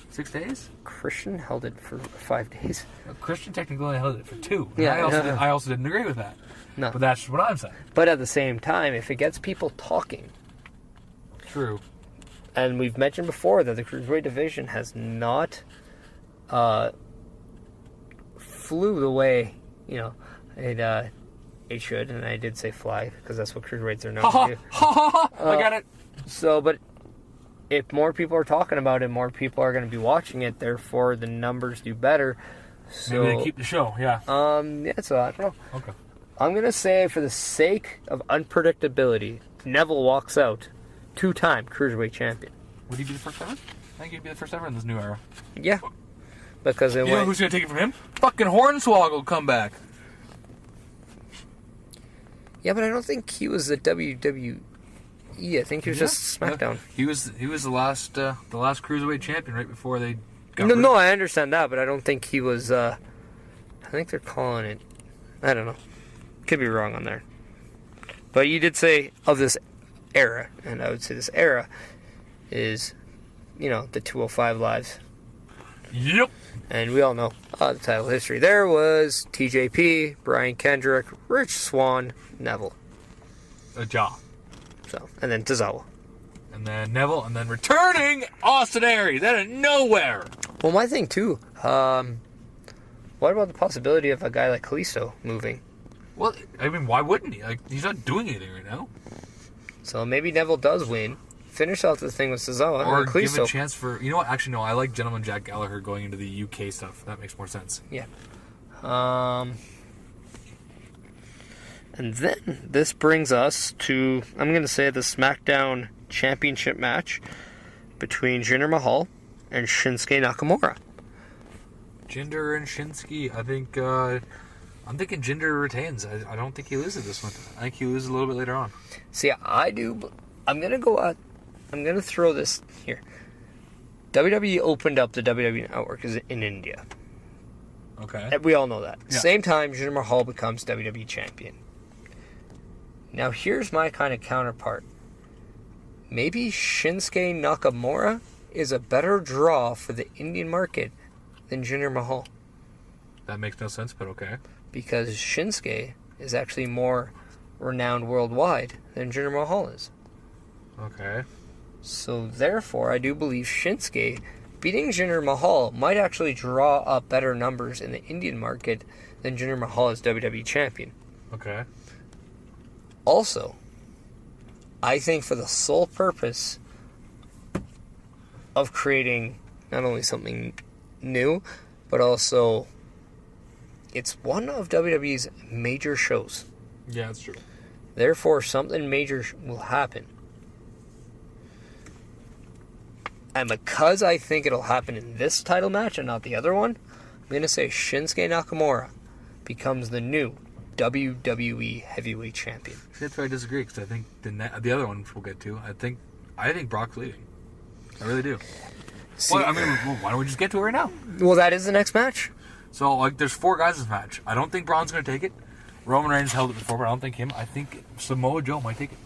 6 days? Christian held it for 5 days. Well, Christian technically only held it for 2. Yeah, I also didn't agree with that. No. But that's what I'm saying. But at the same time, if it gets people talking... True. And we've mentioned before that the Cruiserweight division has not flew the way, it should. And I did say fly, because that's what Cruiserweights are known to do. I got it. So, but if more people are talking about it, more people are going to be watching it. Therefore, the numbers do better. So, maybe they keep the show, yeah. So I don't know. Okay. I'm going to say, for the sake of unpredictability, Neville walks out 2-time Cruiserweight champion. Would he be the first ever? I think he'd be the first ever in this new era. Yeah. Because you know who's going to take it from him? Fucking Hornswoggle come back. Yeah, but I don't think he was the WWE. I think he was just SmackDown. He was the last Cruiserweight champion right before they got No, I understand that, but I don't think he was, I think they're calling it, I don't know. Could be wrong on there. But you did say of this era, and I would say this era is, the 205 Lives. Yep. And we all know the title history. There was TJP, Brian Kendrick, Rich Swann, Neville. A jaw. So, and then Tozawa. And and then Neville, and then returning Austin Aries out of nowhere. Well, my thing too. What about the possibility of a guy like Kalisto moving? Well, I mean, why wouldn't he? Like, he's not doing anything right now. So maybe Neville does win. Finish out the thing with Cesaro Or and Kalisto. give a chance for... You know what? Actually, no. I like Gentleman Jack Gallagher going into the UK stuff. That makes more sense. Yeah. And then this brings us to, I'm going to say, the SmackDown Championship match between Jinder Mahal and Shinsuke Nakamura. Jinder and Shinsuke, I think... I'm thinking Jinder retains. I don't think he loses this one. I think he loses a little bit later on. See, I do... I'm going to go out... I'm going to throw this here. WWE opened up the WWE Network in India. Okay. We all know that. Yeah. Same time, Jinder Mahal becomes WWE Champion. Now, here's my kind of counterpart. Maybe Shinsuke Nakamura is a better draw for the Indian market than Jinder Mahal. That makes no sense, but okay. Because Shinsuke is actually more renowned worldwide than Jinder Mahal is. Okay. So, therefore, I do believe Shinsuke beating Jinder Mahal might actually draw up better numbers in the Indian market than Jinder Mahal as WWE Champion. Okay. Also, I think for the sole purpose of creating not only something new, but also it's one of WWE's major shows. Yeah, that's true. Therefore, something major will happen. And because I think it'll happen in this title match and not the other one, I'm going to say Shinsuke Nakamura becomes the new WWE Heavyweight Champion. See, that's where I disagree, because I think the other one we'll get to, I think Brock's leading. I really do. See, Well, I mean, why don't we just get to it right now? well, that is the next match. So, like, there's 4 guys in this match. I don't think Braun's going to take it. Roman Reigns held it before, but I don't think him. I think Samoa Joe might take it.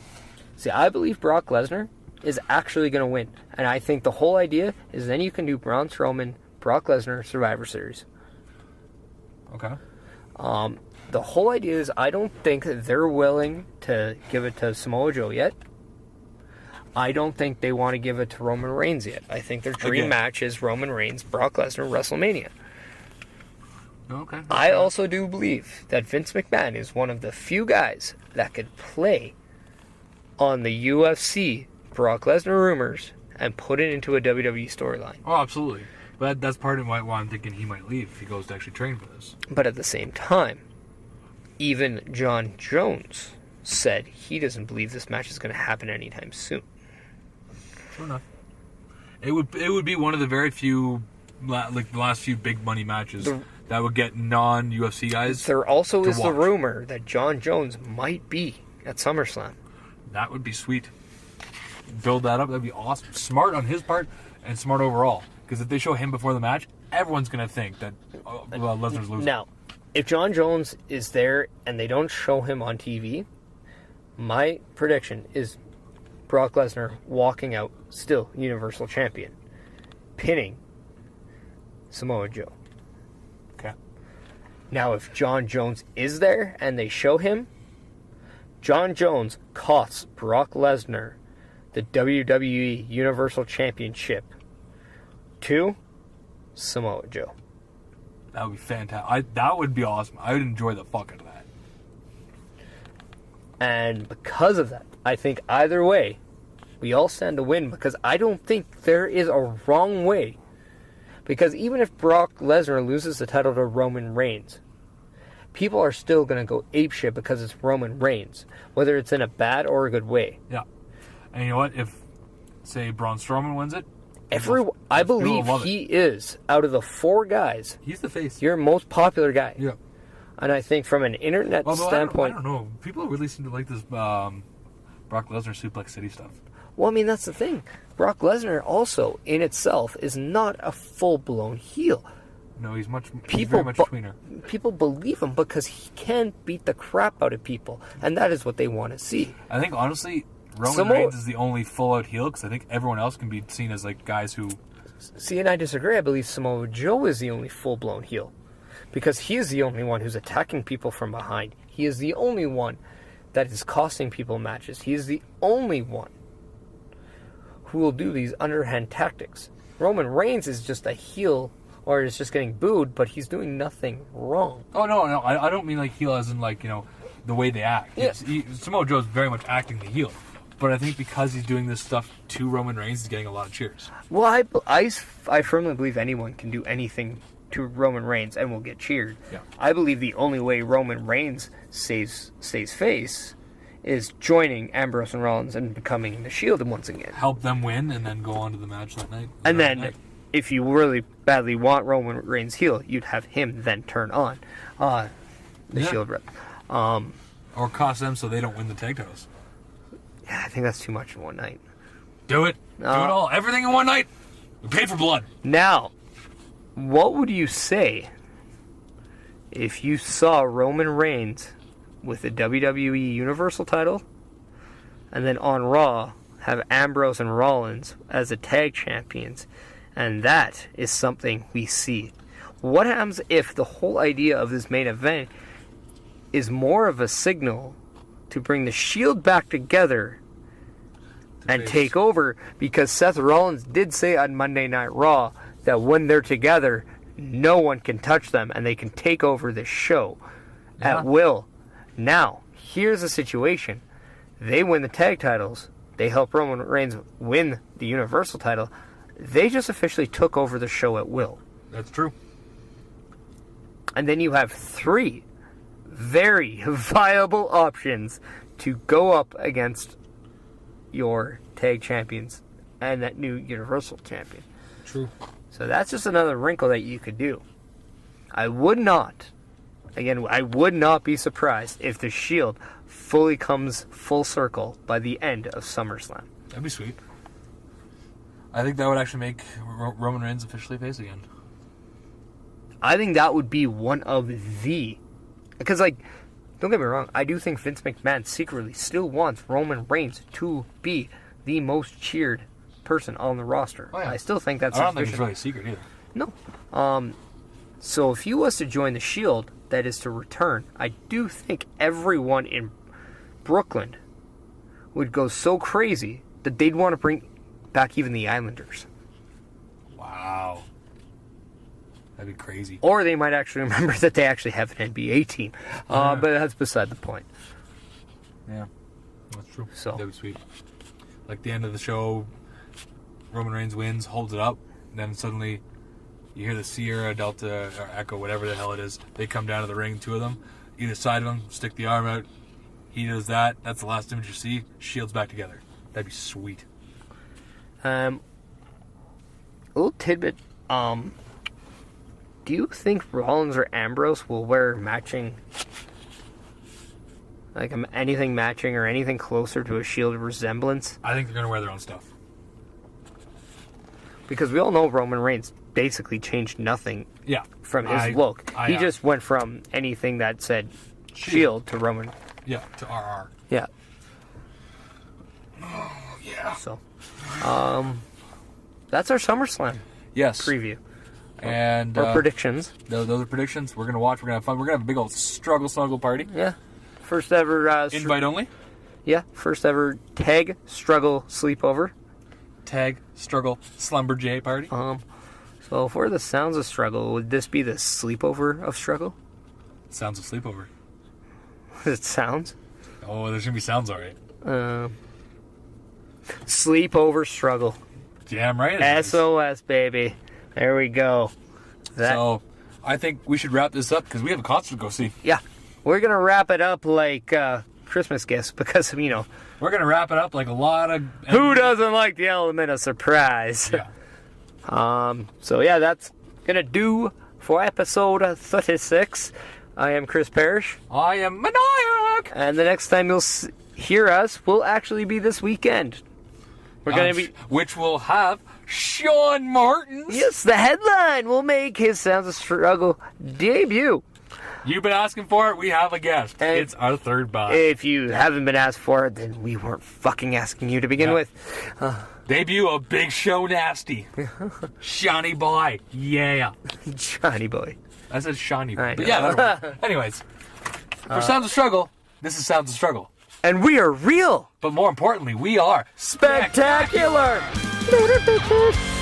See, I believe Brock Lesnar is actually going to win. And I think the whole idea is then you can do Braun Strowman, Brock Lesnar, Survivor Series. Okay. The whole idea is I don't think they're willing to give it to Samoa Joe yet. I don't think they want to give it to Roman Reigns yet. I think their dream match is Roman Reigns, Brock Lesnar, WrestleMania. Okay. I also do believe that Vince McMahon is one of the few guys that could play on the UFC Brock Lesnar rumors and put it into a WWE storyline. Oh, absolutely. But that's part of why I'm thinking he might leave if he goes to actually train for this. But at the same time, even John Jones said he doesn't believe this match is going to happen anytime soon. True enough. It would be one of the very few, like the last few big money matches that would get non-UFC guys. There also is watch. the rumor that John Jones might be at SummerSlam. That would be sweet. Build that up. That'd be awesome. Smart on his part and smart overall. Because if they show him before the match, everyone's going to think that Lesnar's losing. Now, if John Jones is there and they don't show him on TV, my prediction is Brock Lesnar walking out still Universal Champion, pinning Samoa Joe. Okay. Now, if John Jones is there and they show him, John Jones costs Brock Lesnar the WWE Universal Championship to Samoa Joe. That would be fantastic. That would be awesome. I would enjoy the fuck out of that. And because of that, I think either way, we all stand to win because I don't think there is a wrong way. Because even if Brock Lesnar loses the title to Roman Reigns, people are still going to go apeshit because it's Roman Reigns, whether it's in a bad or a good way. Yeah. And you know what? If, say, Braun Strowman wins it, I believe he is, out of the 4 guys, he's the face. your most popular guy. Yeah. And I think from an internet standpoint... I don't know. People really seem to like this Brock Lesnar Suplex City stuff. Well, I mean, that's the thing. Brock Lesnar also, in itself, is not a full-blown heel. No, he's very much a tweener. People believe him because he can beat the crap out of people. And that is what they want to see. I think, honestly, Roman Reigns is the only full-out heel because I think everyone else can be seen as, like, guys who... See, and I disagree. I believe Samoa Joe is the only full-blown heel. Because he is the only one who's attacking people from behind. He is the only one that is costing people matches. He is the only one who will do these underhand tactics. Roman Reigns is just a heel, or is just getting booed, but he's doing nothing wrong. Oh, no, I don't mean like heel as in like, the way they act. Yeah. Samoa Joe's very much acting the heel. But I think because he's doing this stuff to Roman Reigns, he's getting a lot of cheers. Well, I firmly believe anyone can do anything to Roman Reigns and will get cheered. Yeah. I believe the only way Roman Reigns stays face is joining Ambrose and Rollins and becoming the Shield once again. Help them win and then go on to the match that night. And then, if you really badly want Roman Reigns heel, you'd have him then turn on the Shield rep. Or cost them so they don't win the tag titles. Yeah, I think that's too much in one night. Do it. Do it all. Everything in one night. We paid for blood. Now, what would you say if you saw Roman Reigns with the WWE Universal title, and then on Raw have Ambrose and Rollins as the tag champions, and that is something we see? What happens if the whole idea of this main event is more of a signal to bring the Shield back together and take over? Because Seth Rollins did say on Monday Night Raw that when they're together, no one can touch them and they can take over the show at will. Now, here's the situation. They win the tag titles. They help Roman Reigns win the Universal title. They just officially took over the show at will. That's true. And then you have 3 very viable options to go up against your tag champions and that new Universal champion. True. So that's just another wrinkle that you could do. I would not be surprised if the Shield fully comes full circle by the end of SummerSlam. That'd be sweet. I think that would actually make Roman Reigns officially face again. I think that would be one of the... Because, don't get me wrong, I do think Vince McMahon secretly still wants Roman Reigns to be the most cheered person on the roster. Oh, yeah. I still think that's... I don't think it's really a secret either. No. So if he was to join the Shield, that is to return, I do think everyone in Brooklyn would go so crazy that they'd want to bring back even the Islanders. Wow. That'd be crazy. Or they might actually remember that they actually have an NBA team. But that's beside the point. Yeah, that's true. So. That'd be sweet. Like the end of the show, Roman Reigns wins, holds it up, and then suddenly you hear the Sierra, Delta, or Echo, whatever the hell it is. They come down to the ring, 2 of them. Either side of him, stick the arm out. He does that. That's the last image you see. Shields back together. That'd be sweet. A little tidbit. Do you think Rollins or Ambrose will wear matching, anything matching or anything closer to a Shield resemblance? I think they're going to wear their own stuff. Because we all know Roman Reigns basically changed nothing from his look. He just went from anything that said Shield to Roman. Yeah, to RR. Yeah. Oh, yeah. So, that's our SummerSlam preview. And or predictions. Those are predictions. We're going to watch. We're going to have fun. We're going to have a big old snuggle party. Yeah. First ever... invite only? Yeah. First ever tag struggle sleepover. Tag struggle slumberjay party. So for the sounds of struggle, would this be the sleepover of struggle? Sounds of sleepover. It sounds? Oh, there's going to be sounds alright. Sleepover struggle. Damn right. SOS, baby. There we go. So, I think we should wrap this up because we have a concert to go see. Yeah. We're going to wrap it up like Christmas gifts because, We're going to wrap it up like a lot of... Who doesn't like the element of surprise? Yeah. So, yeah, that's going to do for episode 36. I am Chris Perish. I am Meniac. And the next time you'll hear us will actually be this weekend. We're going to be... Which will have... Shaun Martens. Yes, the headline will make his Sounds of Struggle debut. You've been asking for it. We have a guest. And it's our third buy. If you haven't been asked for it, then we weren't fucking asking you to begin with. Debut of Big Show Nasty. Shawnee boy. Yeah. Johnny boy. I said Shawnee boy. But yeah, anyways. For Sounds of Struggle, this is Sounds of Struggle. And we are real. But more importantly, we are spectacular. Later, bitches.